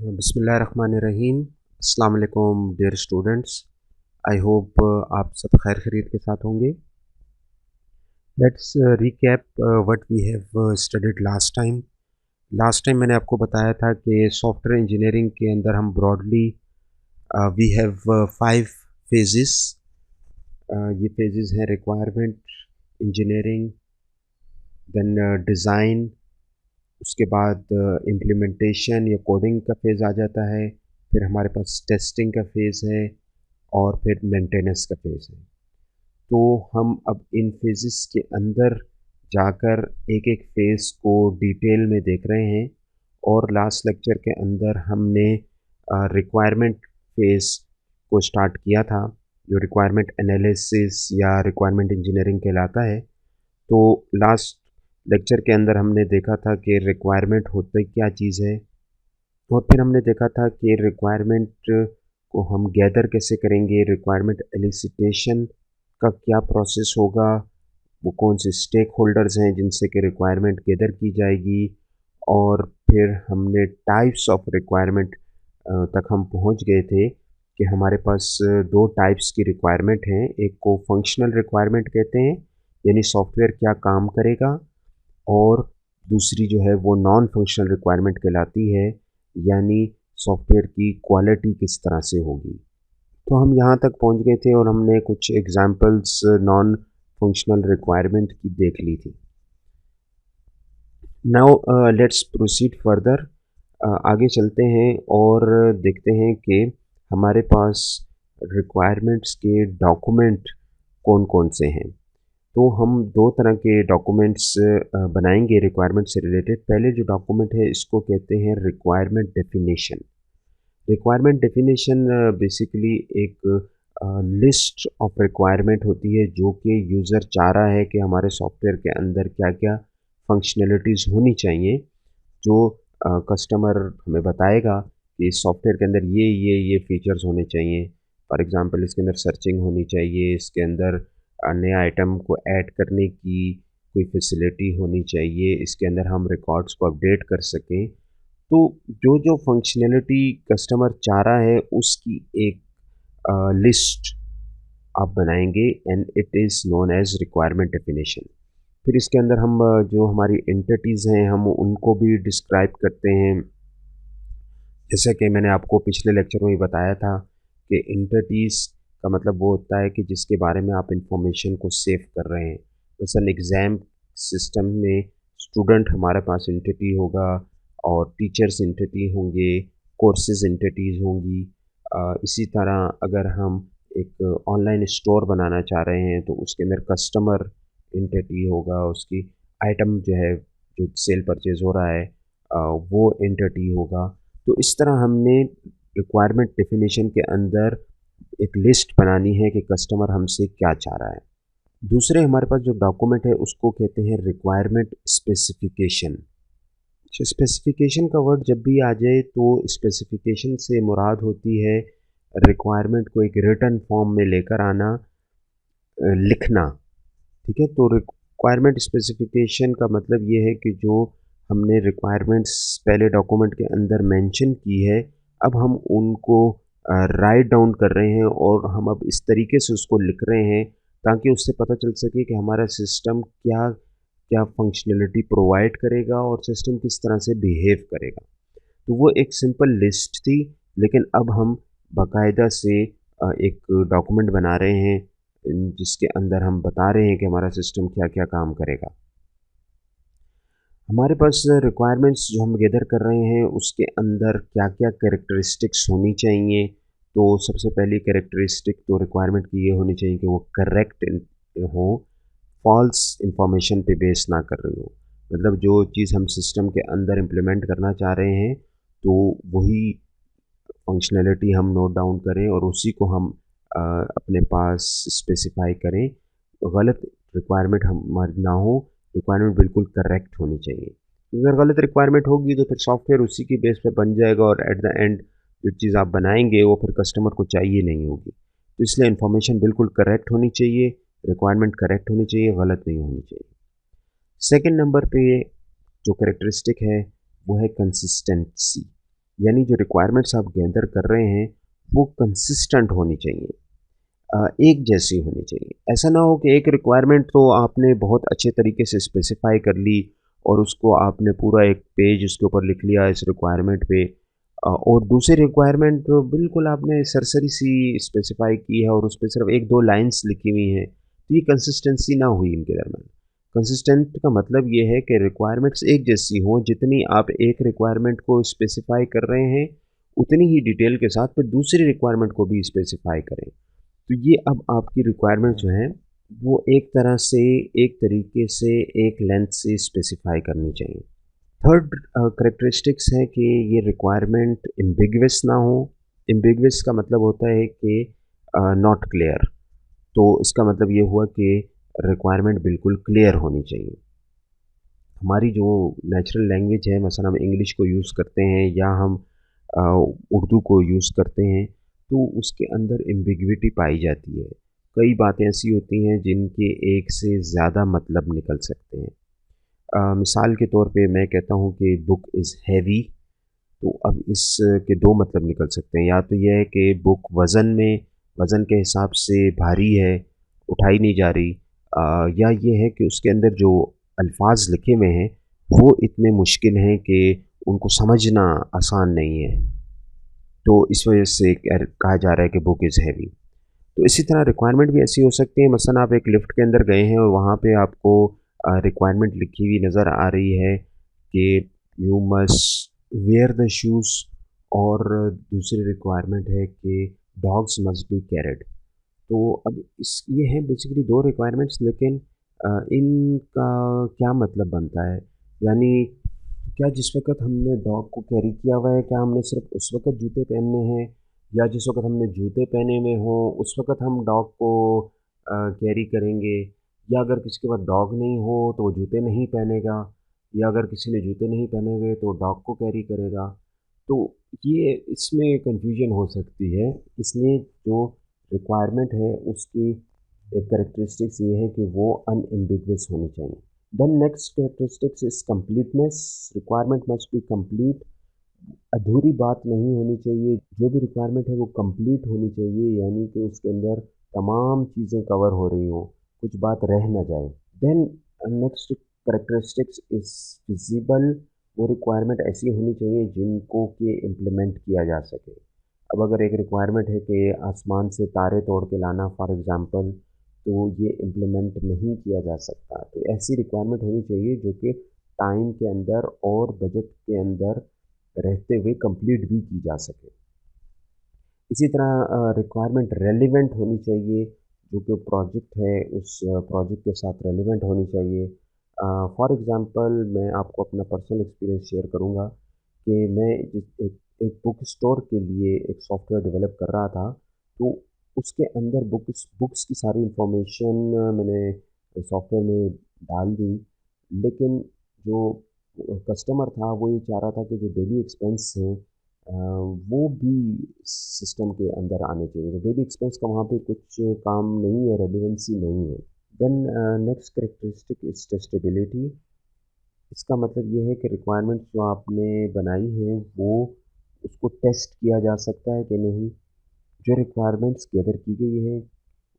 बिस्मिल्लाहिर्रहमानिर्रहीम। अस्सलाम वालेकुम डियर स्टूडेंट्स। आई होप आप सब खैर खैरियत के साथ होंगे। Let's recap what we have studied last time. Last time मैंने आपको बताया था कि सॉफ्टवेयर इंजीनियरिंग के अंदर हम ब्रॉडली वी हैव 5 फेजेस। ये फेजेस हैं रिक्वायरमेंट, इंजीनियरिंग, देन डिज़ाइन, उसके बाद इम्प्लीमेंटेशन या कोडिंग का फ़ेज़ आ जाता है, फिर हमारे पास टेस्टिंग का फ़ेज़ है और फिर मेंटेनेंस का फ़ेज़ है। तो हम अब इन फ़ेज़ेस के अंदर जाकर एक-एक फ़ेज़ को डिटेल में देख रहे हैं और लास्ट लेक्चर के अंदर हमने रिक्वायरमेंट फ़ेज़ को स्टार्ट किया था, जो रिक्वायरमेंट एनालिसिस या रिक्वायरमेंट इंजीनियरिंग कहलाता है। तो लास्ट लेक्चर के अंदर हमने देखा था कि रिक्वायरमेंट होता क्या चीज़ है और फिर हमने देखा था कि रिक्वायरमेंट को हम गैदर कैसे करेंगे, रिक्वायरमेंट एलिसिटेशन का क्या प्रोसेस होगा, वो कौन से स्टेक होल्डर्स हैं जिनसे कि रिक्वायरमेंट गैदर की जाएगी, और फिर हमने टाइप्स ऑफ रिक्वायरमेंट तक हम पहुंच गए थे कि हमारे पास दो टाइप्स की रिक्वायरमेंट हैं। एक को फंक्शनल रिक्वायरमेंट कहते हैं, यानी सॉफ्टवेयर क्या काम करेगा, और दूसरी जो है वो नॉन फंक्शनल रिक्वायरमेंट कहलाती है, यानी सॉफ्टवेयर की क्वालिटी किस तरह से होगी। तो हम यहाँ तक पहुँच गए थे और हमने कुछ एग्जांपल्स नॉन फंक्शनल रिक्वायरमेंट की देख ली थी। Now let's proceed further. आगे चलते हैं और देखते हैं कि हमारे पास रिक्वायरमेंट्स के डॉक्यूमेंट कौन कौन से हैं। तो हम दो तरह के डॉक्यूमेंट्स बनाएंगे रिक्वायरमेंट से रिलेटेड। पहले जो डॉक्यूमेंट है इसको कहते हैं requirement definition. Requirement definition basically एक लिस्ट ऑफ रिक्वायरमेंट होती है जो कि यूज़र चाह रहा है कि हमारे सॉफ्टवेयर के अंदर क्या क्या फंक्शनैलिटीज़ होनी चाहिए, जो कस्टमर हमें बताएगा कि इस सॉफ्टवेयर के अंदर ये फीचर्स होने चाहिए। फॉर एग्जांपल इसके अंदर सर्चिंग होनी चाहिए, इसके अंदर नए आइटम को ऐड करने की कोई फैसिलिटी होनी चाहिए, इसके अंदर हम रिकॉर्ड्स को अपडेट कर सकें। तो जो जो फंक्शनैलिटी कस्टमर चाह रहा है उसकी एक लिस्ट आप बनाएंगे and it is known as requirement definition. फिर इसके अंदर हम जो हमारी एंटिटीज़ हैं हम उनको भी डिस्क्राइब करते हैं। जैसे कि मैंने आपको पिछले लेक्चर में ही बताया था कि एंटिटीज़ का मतलब वो होता है कि जिसके बारे में आप इंफॉर्मेशन को सेव कर रहे हैं। जैसे एग्ज़ाम सिस्टम में स्टूडेंट हमारे पास एंटिटी होगा और टीचर्स एंटिटी होंगे, कोर्सेज एंटिटीज़ होंगी। इसी तरह अगर हम एक ऑनलाइन स्टोर बनाना चाह रहे हैं तो उसके अंदर कस्टमर एंटिटी होगा, उसकी आइटम जो है जो सेल परचेज हो रहा है वो एंटिटी होगा। तो इस तरह हमने रिक्वायरमेंट डेफिनेशन के अंदर एक लिस्ट बनानी है कि कस्टमर हमसे क्या चाह रहा है। दूसरे हमारे पास जो डॉक्यूमेंट है उसको कहते हैं रिक्वायरमेंट स्पेसिफिकेशन। स्पेसिफिकेशन का वर्ड जब भी आ जाए तो स्पेसिफिकेशन से मुराद होती है रिक्वायरमेंट को एक रिटन फॉर्म में लेकर आना, लिखना। ठीक है, तो रिक्वायरमेंट स्पेसिफिकेशन का मतलब ये है कि जो हमने रिक्वायरमेंट्स पहले डॉक्यूमेंट के अंदर मेंशन की है, अब हम उनको राइट डाउन कर रहे हैं और हम अब इस तरीके से उसको लिख रहे हैं ताकि उससे पता चल सके कि हमारा सिस्टम क्या क्या फंक्शनलिटी प्रोवाइड करेगा और सिस्टम किस तरह से बिहेव करेगा। तो वो एक सिंपल लिस्ट थी, लेकिन अब हम बाकायदा से एक डॉक्यूमेंट बना रहे हैं जिसके अंदर हम बता रहे हैं कि हमारा सिस्टम क्या क्या काम करेगा। हमारे पास रिक्वायरमेंट्स जो हम गैदर कर रहे हैं उसके अंदर क्या क्या कैरेक्टरिस्टिक्स होनी चाहिए। तो सबसे पहली कैरेक्टरिस्टिक तो रिक्वायरमेंट की ये होनी चाहिए कि वो करेक्ट हो, फॉल्स इंफॉर्मेशन पे बेस ना कर रही हो। मतलब जो चीज़ हम सिस्टम के अंदर इम्प्लीमेंट करना चाह रहे हैं तो वही फंक्शनैलिटी हम नोट डाउन करें और उसी को हम अपने पास स्पेसिफाई करें। गलत रिक्वायरमेंट हमारी ना हो, रिक्वायरमेंट बिल्कुल करेक्ट होनी चाहिए। अगर गलत रिक्वायरमेंट होगी तो फिर सॉफ्टवेयर उसी की बेस पे बन जाएगा और एट द एंड जो चीज़ आप बनाएंगे वो फिर कस्टमर को चाहिए नहीं होगी। तो इसलिए इन्फॉर्मेशन बिल्कुल करेक्ट होनी चाहिए, रिक्वायरमेंट करेक्ट होनी चाहिए, गलत नहीं होनी चाहिए। सेकेंड नंबर पे जो करेक्टरिस्टिक है वो है कंसिस्टेंसी, यानी जो रिक्वायरमेंट्स आप गैदर कर रहे हैं वो कंसिस्टेंट होनी चाहिए, एक जैसी होनी चाहिए। ऐसा ना हो कि एक रिक्वायरमेंट तो आपने बहुत अच्छे तरीके से स्पेसिफ़ाई कर ली और उसको आपने पूरा एक पेज उसके ऊपर लिख लिया इस रिक्वायरमेंट पे, और दूसरी रिक्वायरमेंट तो बिल्कुल आपने सरसरी सी स्पेसिफ़ाई की है और उस पे सिर्फ़ 1-2 लाइन्स लिखी हुई हैं। तो ये कंसिस्टेंसी ना हुई इनके दरमियान। कंसिस्टेंट का मतलब ये है कि रिक्वायरमेंट्स एक जैसी हों, जितनी आप एक रिक्वायरमेंट को स्पेसिफ़ाई कर रहे हैं, उतनी ही डिटेल के साथ फिर दूसरी रिक्वायरमेंट को भी स्पेसिफ़ाई करें। तो ये अब आपकी रिक्वायरमेंट जो है वो एक तरह से, एक तरीके से, एक लेंथ से स्पेसिफाई करनी चाहिए। थर्ड करेक्टरिस्टिक्स है कि ये रिक्वायरमेंट एम्बिगुअस ना हो। एम्बिगुअस का मतलब होता है कि नॉट क्लियर। तो इसका मतलब ये हुआ कि रिक्वायरमेंट बिल्कुल क्लियर होनी चाहिए। हमारी जो नेचुरल लैंग्वेज है, मसलन हम इंग्लिश को यूज़ करते हैं या हम अ, उर्दू को यूज़ करते हैं, तो उसके अंदर एम्बिग्विटी पाई जाती है। कई बातें ऐसी होती हैं जिनके एक से ज़्यादा मतलब निकल सकते हैं। मिसाल के तौर पे मैं कहता हूँ कि बुक इज़ हैवी, तो अब इसके 2 मतलब निकल सकते हैं। या तो ये है कि बुक वज़न के हिसाब से भारी है, उठाई नहीं जा रही, या ये है कि उसके अंदर जो अल्फ़ाज़ लिखे हुए हैं, वो इतने मुश्किल हैं कि उनको समझना आसान नहीं है। तो इस वजह से कहा जा रहा है कि बुक इज़ हैवी। तो इसी तरह रिक्वायरमेंट भी ऐसी हो सकती है, मसलन आप एक लिफ्ट के अंदर गए हैं और वहाँ पे आपको रिक्वायरमेंट लिखी हुई नज़र आ रही है कि you must where the shoes, और दूसरी रिक्वायरमेंट है कि डॉग्स मस्ट बी कैरिड। तो अब इस ये हैं बेसिकली 2 रिक्वायरमेंट्स, लेकिन इनका क्या मतलब बनता है? यानी क्या जिस वक़्त हमने डॉग को कैरी किया हुआ है, क्या हमने सिर्फ़ उस वक़्त जूते पहनने हैं? या जिस वक़्त हमने जूते पहने हुए हों, उस वक़्त हम डॉग को कैरी करेंगे? या अगर किसी के पास डॉग नहीं हो, तो वो जूते नहीं पहनेगा? या अगर किसी ने जूते नहीं पहने हुए, तो डॉग को कैरी करेगा? तो ये इसमें कन्फ्यूजन हो सकती है, इसलिए जो रिक्वायरमेंट है उसकी एक कैरेक्टरिस्टिक्स ये है कि वो अनएम्बिगुअस होनी चाहिए। Then next characteristics is completeness. Requirement must be complete. अधूरी बात नहीं होनी चाहिए। जो भी रिक्वायरमेंट है वो कंप्लीट होनी चाहिए, यानी कि उसके अंदर तमाम चीज़ें कवर हो रही हों, कुछ बात रह ना जाए। Then next characteristics is feasible. वो रिक्वायरमेंट ऐसी होनी चाहिए जिनको कि इम्प्लीमेंट किया जा सके। अब अगर एक रिक्वायरमेंट है कि आसमान से तारे तोड़ के लाना फॉर एग्ज़ाम्पल, तो ये इम्प्लीमेंट नहीं किया जा सकता। तो ऐसी रिक्वायरमेंट होनी चाहिए जो कि टाइम के अंदर और बजट के अंदर रहते हुए कंप्लीट भी की जा सके। इसी तरह रिक्वायरमेंट रेलेवेंट होनी चाहिए, जो कि प्रोजेक्ट है उस प्रोजेक्ट के साथ रेलेवेंट होनी चाहिए। फॉर एग्ज़ाम्पल मैं आपको अपना पर्सनल एक्सपीरियंस शेयर करूँगा कि मैं एक बुक स्टोर के लिए एक सॉफ्टवेयर डेवलप कर रहा था। तो उसके अंदर बुक्स की सारी इंफॉर्मेशन मैंने सॉफ्टवेयर में डाल दी, लेकिन जो कस्टमर था वो ये चाह रहा था कि जो डेली एक्सपेंस हैं वो भी सिस्टम के अंदर आने चाहिए। तो डेली एक्सपेंस का वहाँ पे कुछ काम नहीं है, रेलेवेंसी नहीं है। Then next characteristic is testability. इसका मतलब ये है कि रिक्वायरमेंट्स जो आपने बनाई हैं वो उसको टेस्ट किया जा सकता है कि नहीं। जो रिक्वायरमेंट्स गैदर की गई है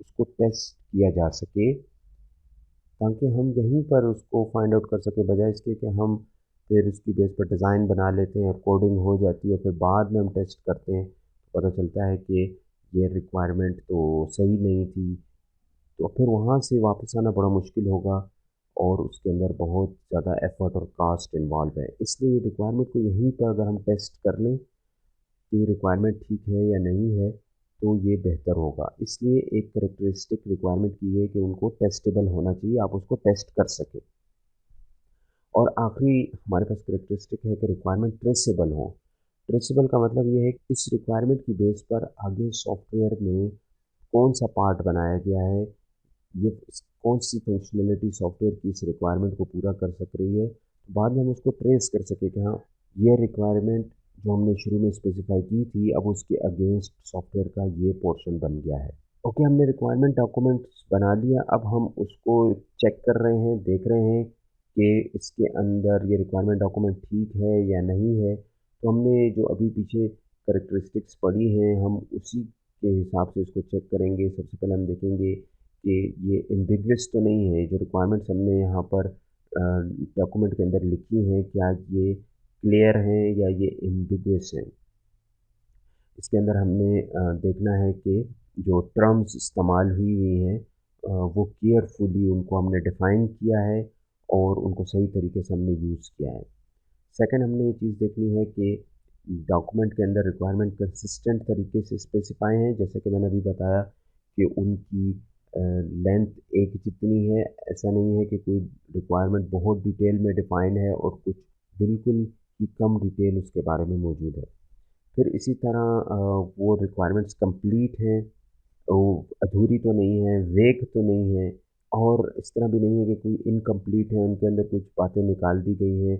उसको टेस्ट किया जा सके, ताकि हम यहीं पर उसको फाइंड आउट कर सकें, बजाय इसके कि हम फिर उसकी बेस पर डिज़ाइन बना लेते हैं, कोडिंग हो जाती है और फिर बाद में हम टेस्ट करते हैं, तो पता चलता है कि ये रिक्वायरमेंट तो सही नहीं थी। तो फिर वहाँ से वापस आना बड़ा मुश्किल होगा और उसके अंदर बहुत ज़्यादा एफ़र्ट और कॉस्ट इन्वॉल्व है। इसलिए रिक्वायरमेंट को यहीं पर अगर हम टेस्ट कर लें कि रिक्वायरमेंट ठीक है या नहीं है, तो ये बेहतर होगा। इसलिए एक कैरेक्टरिस्टिक रिक्वायरमेंट की है कि उनको टेस्टेबल होना चाहिए, आप उसको टेस्ट कर सकें। और आखिरी हमारे पास कैरेक्टरिस्टिक है कि रिक्वायरमेंट ट्रेसेबल हो। ट्रेसेबल का मतलब ये है कि इस रिक्वायरमेंट की बेस पर आगे सॉफ्टवेयर में कौन-सा पार्ट बनाया गया है, ये कौन-सी फंक्शनैलिटी सॉफ्टवेयर की इस रिक्वायरमेंट को पूरा कर सक रही है। तो बाद में हम उसको ट्रेस कर सकें कि हाँ, ये रिक्वायरमेंट जो हमने शुरू में स्पेसिफ़ाई की थी, अब उसके अगेंस्ट सॉफ्टवेयर का ये पोर्शन बन गया है। ओके, हमने रिक्वायरमेंट डॉक्यूमेंट्स बना लिया, अब हम उसको चेक कर रहे हैं, देख रहे हैं कि इसके अंदर ये रिक्वायरमेंट डॉक्यूमेंट ठीक है या नहीं है। तो हमने जो अभी पीछे कैरेक्टरिस्टिक्स पढ़ी हैं, हम उसी के हिसाब से इसको चेक करेंगे। सबसे पहले हम देखेंगे कि ये एम्बिगुअस तो नहीं है, जो रिक्वायरमेंट्स हमने यहाँ पर डॉक्यूमेंट के अंदर लिखी हैं, क्या ये क्लियर हैं या ये एम्बिगुअस हैं। इसके अंदर हमने देखना है कि जो टर्म्स इस्तेमाल हुई हुई हैं वो केयरफुली उनको हमने डिफ़ाइन किया है और उनको सही तरीके से हमने यूज़ किया है। सेकंड हमने ये चीज़ देखनी है कि डॉक्यूमेंट के अंदर रिक्वायरमेंट कंसिस्टेंट तरीके से स्पेसिफाई हैं, जैसे कि मैंने अभी बताया कि उनकी लेंथ एक जितनी है, ऐसा नहीं है कि कोई रिक्वायरमेंट बहुत डिटेल में डिफ़ाइन है और कुछ बिल्कुल ही कम डिटेल उसके बारे में मौजूद है। फिर इसी तरह वो रिक्वायरमेंट्स कंप्लीट हैं, वो अधूरी तो नहीं है, वेग तो नहीं है और इस तरह भी नहीं है कि कोई इनकम्प्लीट है, उनके अंदर कुछ बातें निकाल दी गई हैं।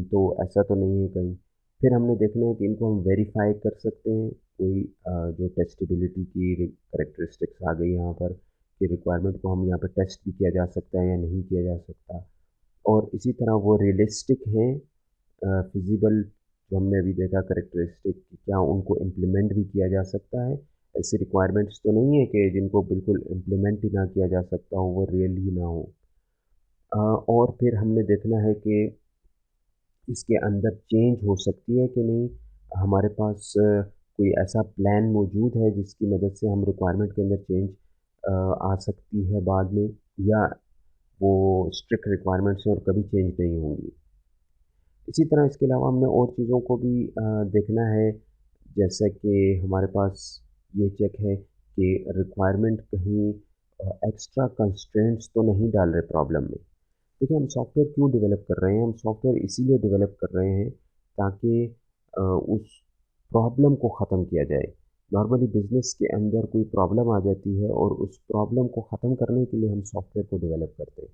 तो ऐसा तो नहीं है कहीं। फिर हमने देखना है कि इनको हम वेरीफाई कर सकते हैं, कोई जो टेस्टेबिलिटी की कैरेक्टरिस्टिक्स आ गई यहाँ पर कि रिक्वायरमेंट को हम यहाँ पे टेस्ट भी किया जा सकता है या नहीं किया जा सकता। और इसी तरह वो रियलिस्टिक हैं, फिज़िबल जो हमने अभी देखा कैरेक्टरिस्टिक क्या उनको इम्प्लीमेंट भी किया जा सकता है। ऐसी रिक्वायरमेंट्स तो नहीं है कि जिनको बिल्कुल इम्प्लीमेंट ही ना किया जा सकता हो, वो रियल ही ना हो। और फिर हमने देखना है कि इसके अंदर चेंज हो सकती है कि नहीं। हमारे पास कोई ऐसा प्लान मौजूद है जिसकी मदद से हम रिक्वायरमेंट के अंदर चेंज आ सकती है बाद में, या वो स्ट्रिक्ट रिक्वायरमेंट्स हैं और कभी चेंज नहीं होंगी। इसी तरह इसके अलावा हमने और चीज़ों को भी देखना है, जैसे कि हमारे पास ये चेक है कि रिक्वायरमेंट कहीं एक्स्ट्रा कंस्ट्रेंट्स तो नहीं डाल रहे प्रॉब्लम में। देखिए, हम सॉफ्टवेयर क्यों डेवलप कर रहे हैं? हम सॉफ्टवेयर इसीलिए डेवलप कर रहे हैं ताकि उस प्रॉब्लम को ख़त्म किया जाए। नॉर्मली बिज़नेस के अंदर कोई प्रॉब्लम आ जाती है और उस प्रॉब्लम को ख़त्म करने के लिए हम सॉफ्टवेयर को डेवलप करते हैं।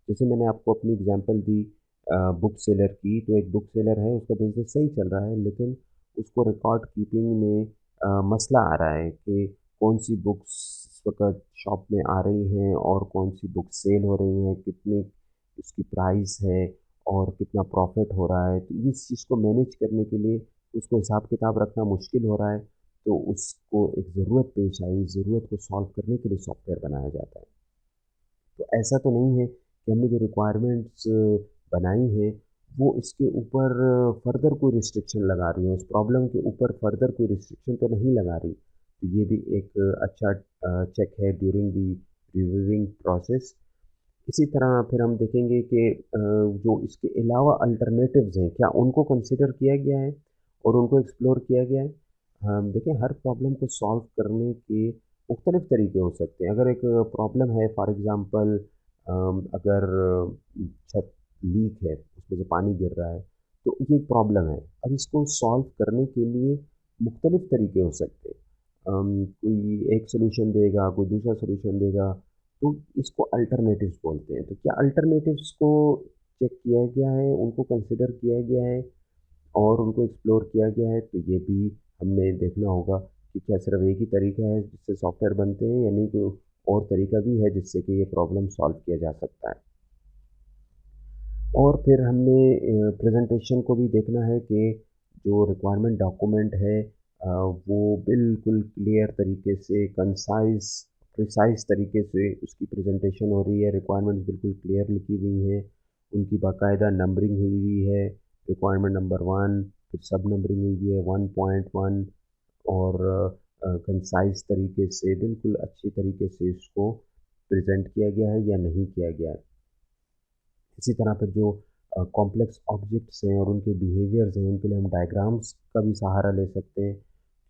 जैसे मैंने आपको अपनी एग्ज़ाम्पल दी बुक सेलर की, तो एक बुक सेलर है, उसका बिज़नेस सही चल रहा है, लेकिन उसको रिकॉर्ड कीपिंग में मसला आ रहा है कि कौन-सी बुक्स इस वक़्त शॉप में आ रही हैं और कौन-सी बुक सेल हो रही हैं, कितने उसकी प्राइस है और कितना प्रॉफ़िट हो रहा है। तो इस चीज़ को मैनेज करने के लिए उसको हिसाब-किताब रखना मुश्किल हो रहा है, तो उसको एक ज़रूरत पेश आई, ज़रूरत को सॉल्व करने के लिए सॉफ्टवेयर बनाया जाता है। तो ऐसा तो नहीं है कि हमने जो रिक्वायरमेंट्स बनाई हैं, वो इसके ऊपर फ़र्दर कोई रिस्ट्रिक्शन लगा रही हो, इस प्रॉब्लम के ऊपर फ़र्दर कोई रिस्ट्रिक्शन तो नहीं लगा रही। तो ये भी एक अच्छा चेक है ड्यूरिंग द रिव्यूइंग प्रोसेस। इसी तरह फिर हम देखेंगे कि जो इसके अलावा अल्टरनेटिव्स हैं, क्या उनको कंसिडर किया गया है और उनको एक्सप्लोर किया गया है? देखिए, हर प्रॉब्लम को सॉल्व करने के मुख्तलिफ तरीके हो सकते हैं। अगर एक प्रॉब्लम है, फॉर एग्ज़ाम्पल अगर छत लीक है, उसमें से पानी गिर रहा है, तो ये एक प्रॉब्लम है। अब इसको सॉल्व करने के लिए मुख्तलिफ तरीके हो सकते हैं। कोई एक सॉल्यूशन देगा, कोई दूसरा सॉल्यूशन देगा, तो इसको अल्टरनेटिव्स बोलते हैं। तो क्या अल्टरनेटिव्स को चेक किया गया है, उनको कंसिडर किया गया है और उनको एक्सप्लोर किया गया है? तो ये भी हमने देखना होगा कि क्या सिर्फ़ एक ही तरीका है जिससे सॉफ्टवेयर बनते हैं, यानी कोई और तरीका भी है जिससे कि ये प्रॉब्लम सॉल्व किया जा सकता है। और फिर हमने प्रेज़ेंटेशन को भी देखना है कि जो रिक्वायरमेंट डॉक्यूमेंट है वो बिल्कुल क्लियर तरीके से कंसाइज़ प्रिसाइज़ तरीके से उसकी प्रेज़ेंटेशन हो रही है, रिक्वायरमेंट्स बिल्कुल क्लियर लिखी हुई हैं, उनकी बाकायदा नंबरिंग हुई हुई है, रिक्वायरमेंट नंबर 1, फिर सब नंबरिंग हुई हुई है 1.1 और कंसाइज़ तरीके से बिल्कुल अच्छी तरीके से इसको प्रेज़ेंट किया गया है या नहीं किया गया है। इसी तरह पर जो कॉम्प्लेक्स ऑब्जेक्ट्स हैं और उनके बिहेवियर्स हैं, उनके लिए हम डायग्राम्स का भी सहारा ले सकते हैं,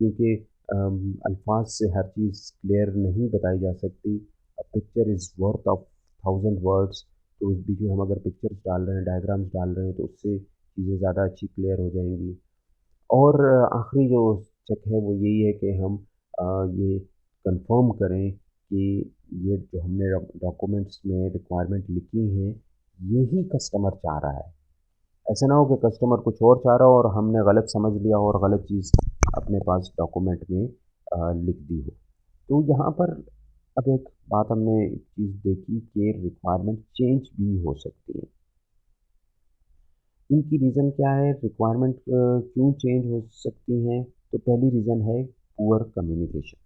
क्योंकि अल्फाज से हर चीज़ क्लियर नहीं बताई जा सकती। A picture is worth of thousand words. तो इस बीच में हम अगर पिक्चर्स डाल रहे हैं, डायग्राम्स डाल रहे हैं, तो उससे चीज़ें ज़्यादा अच्छी क्लियर हो जाएंगी। और आखिरी जो चेक है वो यही है कि हम ये कंफर्म करें कि ये जो हमने डॉक्यूमेंट्स में रिक्वायरमेंट लिखी हैं, यही कस्टमर चाह रहा है। ऐसा ना हो कि कस्टमर कुछ और चाह रहा हो और हमने गलत समझ लिया हो और गलत चीज़ अपने पास डॉक्यूमेंट में लिख दी हो। तो यहाँ पर अब एक बात हमने एक चीज़ देखी कि रिक्वायरमेंट चेंज भी हो सकती है। इनकी रीज़न क्या है, रिक्वायरमेंट क्यों चेंज हो सकती हैं? तो पहली रीज़न है पुअर कम्युनिकेशन।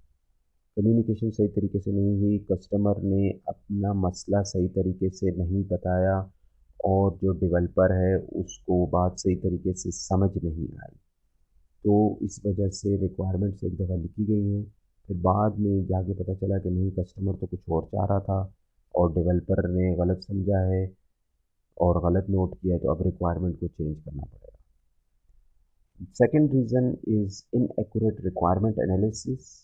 कम्युनिकेशन सही तरीके से नहीं हुई, कस्टमर ने अपना मसला सही तरीके से नहीं बताया और जो डेवलपर है उसको बात सही तरीके से समझ नहीं आई। तो इस वजह से रिक्वायरमेंट्स एक दफ़ा लिखी गई हैं, फिर बाद में जाके पता चला कि नहीं, कस्टमर तो कुछ और चाह रहा था और डेवलपर ने गलत समझा है और गलत नोट किया है, तो अब रिक्वायरमेंट को चेंज करना पड़ेगा। Second reason is inaccurate requirement analysis.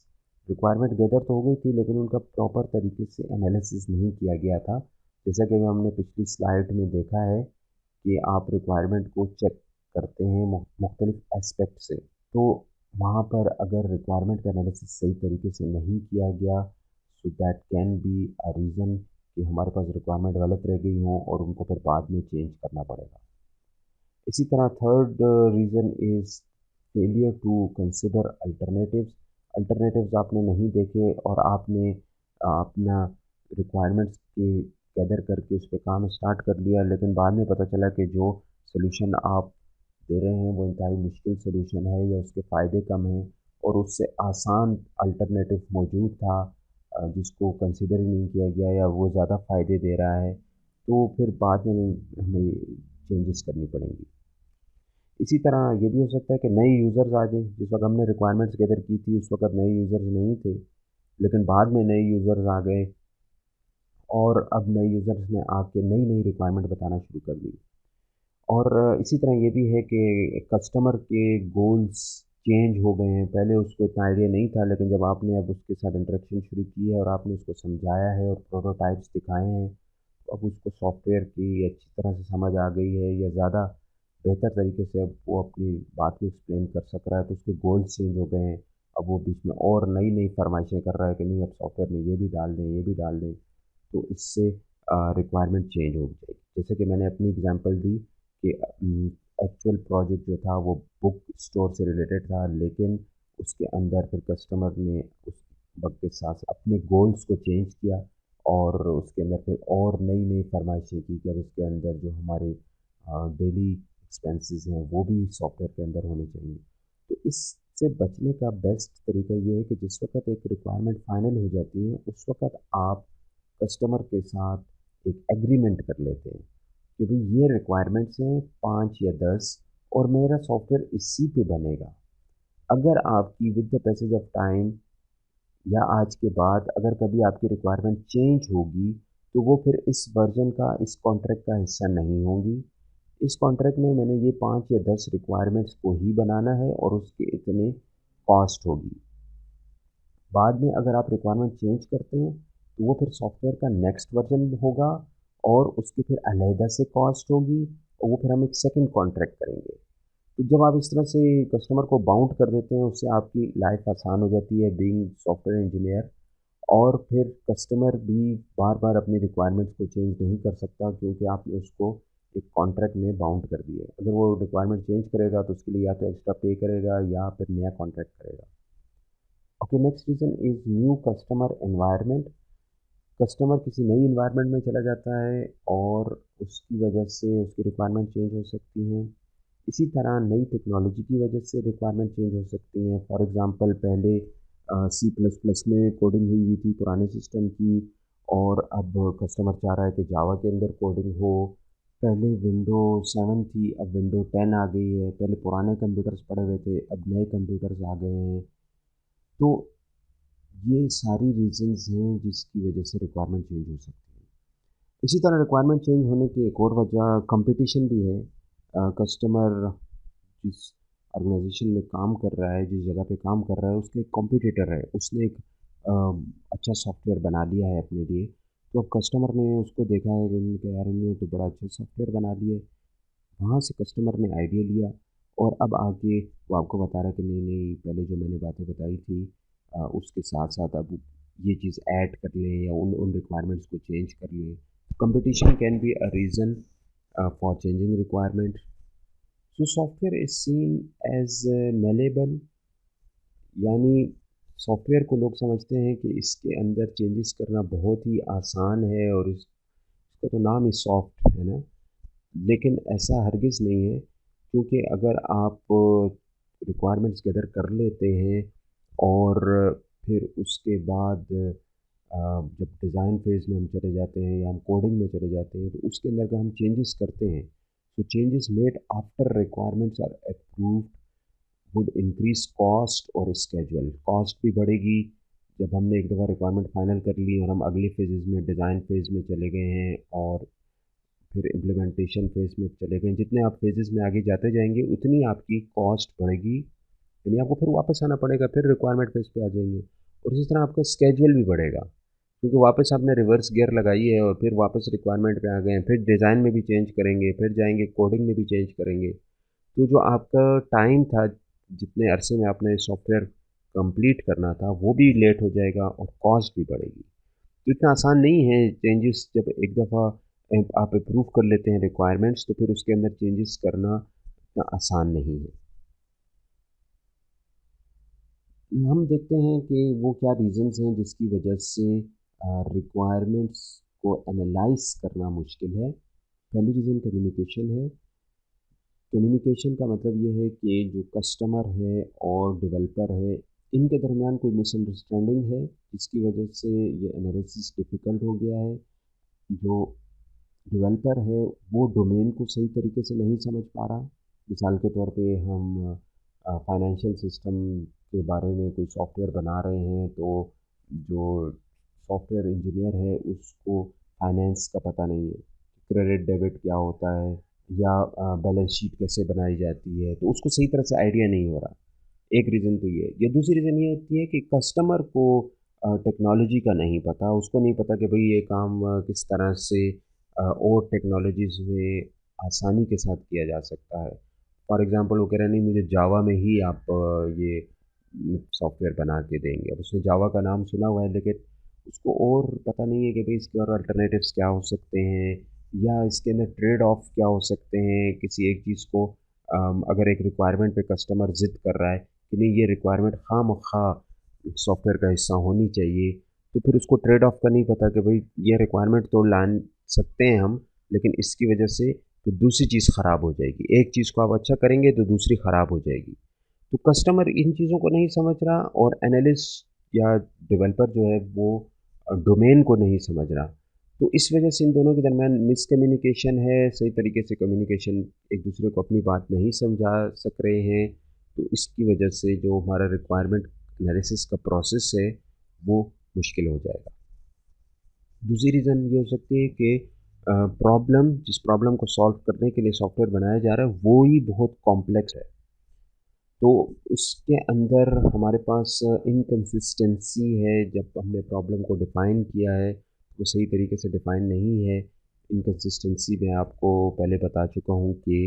Requirement gather तो हो गई थी लेकिन उनका प्रॉपर तरीके से एनालिसिस नहीं किया गया था। जैसा कि हमने पिछली स्लाइड में देखा है कि आप रिक्वायरमेंट को चेक करते हैं मुख्तलिफ एस्पेक्ट से। तो वहाँ पर अगर रिक्वायरमेंट का एनालिसिस सही तरीके से नहीं किया गया, so that can be a reason कि हमारे पास रिक्वायरमेंट गलत रह गई हों और उनको फिर बाद में चेंज करना पड़ेगा। इसी तरह third reason is failure to consider alternatives. Alternatives आपने नहीं देखे और आपने अपना रिक्वायरमेंट्स के गैदर करके उस पे काम स्टार्ट कर लिया, लेकिन बाद में पता चला कि जो सॉल्यूशन आप दे रहे हैं वो इंतहाई मुश्किल सॉल्यूशन है या उसके फ़ायदे कम हैं और उससे आसान अल्टरनेटिव मौजूद था, जिसको कंसिडर ही नहीं किया गया या वो ज़्यादा फ़ायदे दे रहा है, तो फिर बाद में हमें चेंजेस करनी पड़ेंगी। इसी तरह ये भी हो सकता है कि नए यूज़र्स आ जाएँ। जिस वक़्त हमने रिक्वायरमेंट्स गैदर की थी उस वक़्त नए यूज़र्स नहीं थे, लेकिन बाद में नए यूज़र्स आ गए और अब नए यूज़र्स ने आके नई-नई रिक्वायरमेंट बताना शुरू कर दी। और इसी तरह ये भी है कि कस्टमर के गोल्स चेंज हो गए हैं। पहले उसको इतना आइडिया नहीं था, लेकिन जब आपने अब उसके साथ इंटरेक्शन शुरू की है और आपने उसको समझाया है और प्रोटोटाइप्स दिखाए हैं, तो अब उसको सॉफ्टवेयर की अच्छी तरह से समझ आ गई है या ज़्यादा बेहतर तरीके से अब वो अपनी बात को एक्सप्लेन कर सक रहा है, तो उसके गोल्स चेंज हो गए हैं। अब वो बीच में और नई-नई फ़रमाइशें कर रहा है कि नहीं, अब सॉफ्टवेयर में ये भी डाल दें, ये भी डाल दें। तो इससे रिक्वायरमेंट चेंज हो जाएगी। जैसे कि मैंने अपनी एग्ज़ाम्पल दी कि एक्चुअल प्रोजेक्ट जो था वो बुक स्टोर से रिलेटेड था, लेकिन उसके अंदर फिर कस्टमर ने उस वक़्त के साथ अपने गोल्स को चेंज किया और उसके अंदर फिर और नई-नई फ़रमाइशें की कि अब इसके अंदर जो हमारे डेली एक्सपेंसेस हैं वो भी सॉफ्टवेयर के अंदर होने चाहिए। तो इससे बचने का बेस्ट तरीका ये है कि जिस वक़्त एक रिक्वायरमेंट फाइनल हो जाती है, उस वक़्त आप कस्टमर के साथ एक एग्रीमेंट कर लेते हैं कि भाई ये रिक्वायरमेंट्स हैं 5 या 10 और मेरा सॉफ्टवेयर इसी पे बनेगा। अगर आपकी with the passage of time या आज के बाद अगर कभी आपकी रिक्वायरमेंट चेंज होगी, तो वो फिर इस वर्ज़न का, इस कॉन्ट्रैक्ट का हिस्सा नहीं होंगी। इस कॉन्ट्रैक्ट में मैंने ये 5 या 10 रिक्वायरमेंट्स को ही बनाना है और उसके इतने कॉस्ट होगी। बाद में अगर आप रिक्वायरमेंट चेंज करते हैं, तो वो फिर सॉफ्टवेयर का नेक्स्ट वर्ज़न होगा और उसकी फिर अलहदा से कॉस्ट होगी और वो फिर हम एक सेकंड कॉन्ट्रैक्ट करेंगे। तो जब आप इस तरह से कस्टमर को बाउंड कर देते हैं, उससे आपकी लाइफ़ आसान हो जाती है बीइंग सॉफ्टवेयर इंजीनियर और फिर कस्टमर भी बार-बार अपनी रिक्वायरमेंट्स को चेंज नहीं कर सकता क्योंकि आपने उसको एक कॉन्ट्रैक्ट में बाउंड कर दिया है। अगर वो रिक्वायरमेंट चेंज करेगा तो उसके लिए या तो एक्स्ट्रा पे करेगा या फिर नया कॉन्ट्रैक्ट करेगा। Okay, next reason is new customer environment. Customer किसी नई एनवायरनमेंट में चला जाता है और उसकी वजह से उसकी रिक्वायरमेंट चेंज हो सकती हैं। इसी तरह नई टेक्नोलॉजी की वजह से रिक्वायरमेंट चेंज हो सकती हैं। फॉर एग्ज़ाम्पल पहले सी प्लस प्लस में कोडिंग हुई हुई थी पुराने सिस्टम की और अब कस्टमर चाह रहा है कि जावा के अंदर कोडिंग हो। पहले विंडो 7 थी, अब विंडो 10 आ गई है। पहले पुराने कंप्यूटर्स पड़े हुए थे, अब नए कंप्यूटर्स आ गए हैं। तो ये सारी रीज़न्स हैं जिसकी वजह से रिक्वायरमेंट चेंज हो सकती है। इसी तरह रिक्वायरमेंट चेंज होने की एक और वजह कंपटीशन भी है। कस्टमर जिस ऑर्गेनाइजेशन में काम कर रहा है, जिस जगह पे काम कर रहा है, उसका एक कॉम्पिटिटर है। उसने एक अ, अच्छा सॉफ्टवेयर बना लिया है अपने लिए। तो अब कस्टमर ने उसको देखा है कि उन्होंने कहा यार इन्होंने तो बड़ा अच्छा सॉफ्टवेयर बना लिया है। वहाँ से कस्टमर ने आइडिया लिया और अब आगे वो आपको बता रहा है कि नहीं, नहीं, पहले जो मैंने बातें बताई थी उसके साथ-साथ अब ये चीज़ ऐड कर लें या उन उन रिक्वायरमेंट्स को चेंज कर लें। Competition can be a reason for changing requirement. So software is scene as malleable, यानी सॉफ्टवेयर को लोग समझते हैं कि इसके अंदर चेंजेस करना बहुत ही आसान है और इसका तो नाम ही सॉफ्ट है ना। लेकिन ऐसा हरगिज़ नहीं है, क्योंकि अगर आप रिक्वायरमेंट्स गैदर कर लेते हैं और फिर उसके बाद जब डिज़ाइन फ़ेज़ में हम चले जाते हैं या हम कोडिंग में चले जाते हैं, तो उसके अंदर अगर हम चेंजेस करते हैं, तो changes made after requirements are approved would increase cost और स्केड्यूल। कॉस्ट भी बढ़ेगी, जब हमने एक दफ़ा रिक्वायरमेंट फाइनल कर ली और हम अगले फ़ेज़ेज़ में डिज़ाइन फ़ेज़ में चले गए हैं और फिर इम्प्लीमेंटेशन फ़ेज़ में चले गए। जितने आप फ़ेज़ेज़ में आगे जाते जाएँगे, उतनी आपकी कॉस्ट बढ़ेगी, यानी आपको फिर वापस आना पड़ेगा, फिर रिक्वायरमेंट फ़ेज़ पे आ जाएँगे और इसी तरह आपका स्केड्यूल भी बढ़ेगा, क्योंकि वापस आपने रिवर्स गियर लगाई है और फिर वापस रिक्वायरमेंट पे आ गए हैं, फिर डिज़ाइन में भी चेंज करेंगे, फिर जाएँगे कोडिंग में भी चेंज करेंगे। तो जो आपका टाइम था, जितने अरसे में आपने सॉफ्टवेयर कंप्लीट करना था, वो भी लेट हो जाएगा और कॉस्ट भी बढ़ेगी। तो इतना आसान नहीं है चेंजेस, जब एक दफ़ा आप अप्रूव कर लेते हैं रिक्वायरमेंट्स, तो फिर उसके अंदर चेंजेस करना इतना आसान नहीं है। हम देखते हैं कि वो क्या रीज़न्स हैं जिसकी वजह से रिक्वायरमेंट्स को एनालाइज़ करना मुश्किल है। पहली रीज़न कम्युनिकेशन है। कम्युनिकेशन का मतलब ये है कि जो कस्टमर है और डेवलपर है, इनके दरमियान कोई मिसअंडरस्टैंडिंग है, जिसकी वजह से ये एनालिसिस डिफ़िकल्ट हो गया है। जो डेवलपर है, वो डोमेन को सही तरीके से नहीं समझ पा रहा। मिसाल के तौर पे हम फाइनेंशियल सिस्टम के बारे में कोई सॉफ्टवेयर बना रहे हैं, तो जो सॉफ्टवेयर इंजीनियर है, उसको फाइनेंस का पता नहीं है। क्रेडिट डेबिट क्या होता है या बैलेंस शीट कैसे बनाई जाती है, तो उसको सही तरह से आइडिया नहीं हो रहा। एक रीज़न तो ये है। या दूसरी रीज़न ये होती है कि कस्टमर को टेक्नोलॉजी का नहीं पता, उसको नहीं पता कि भई ये काम किस तरह से और टेक्नोलॉजीज़ में आसानी के साथ किया जा सकता है। फॉर एग्ज़ाम्पल वो कह रहा है नहीं मुझे जावा में ही आप ये सॉफ्टवेयर बना के देंगे। अब उसने जावा का नाम सुना हुआ है, लेकिन उसको और पता नहीं है कि भई इसके और अल्टरनेटिव्स क्या हो सकते हैं या इसके अंदर ट्रेड ऑफ क्या हो सकते हैं। किसी एक चीज़ को अगर एक रिक्वायरमेंट पे कस्टमर ज़िद कर रहा है कि नहीं ये रिक्वायरमेंट ख़ामख़ा सॉफ्टवेयर का हिस्सा होनी चाहिए, तो फिर उसको ट्रेड ऑफ का नहीं पता कि भई ये रिक्वायरमेंट तो लान सकते हैं हम, लेकिन इसकी वजह से फिर दूसरी चीज़ ख़राब हो जाएगी। एक चीज़ को आप अच्छा करेंगे तो दूसरी ख़राब हो जाएगी। तो कस्टमर इन चीज़ों को नहीं समझ रहा और एनालिस्ट या डेवलपर जो है वो डोमेन को नहीं समझ रहा। तो इस वजह से इन दोनों के दरमियान मिसकम्युनिकेशन है, सही तरीके से कम्युनिकेशन एक दूसरे को अपनी बात नहीं समझा सक रहे हैं। तो इसकी वजह से जो हमारा रिक्वायरमेंट एनालिसिस का प्रोसेस है, वो मुश्किल हो जाएगा। दूसरी रीज़न ये हो सकती है कि जिस प्रॉब्लम को सॉल्व करने के लिए सॉफ्टवेयर बनाया जा रहा है, वो ही बहुत कॉम्प्लेक्स है। तो उसके अंदर हमारे पास इनकंसिस्टेंसी है। जब हमने प्रॉब्लम को डिफ़ाइन किया है, वो सही तरीके से डिफ़ाइन नहीं है। इनकंसिस्टेंसी मैं आपको पहले बता चुका हूँ कि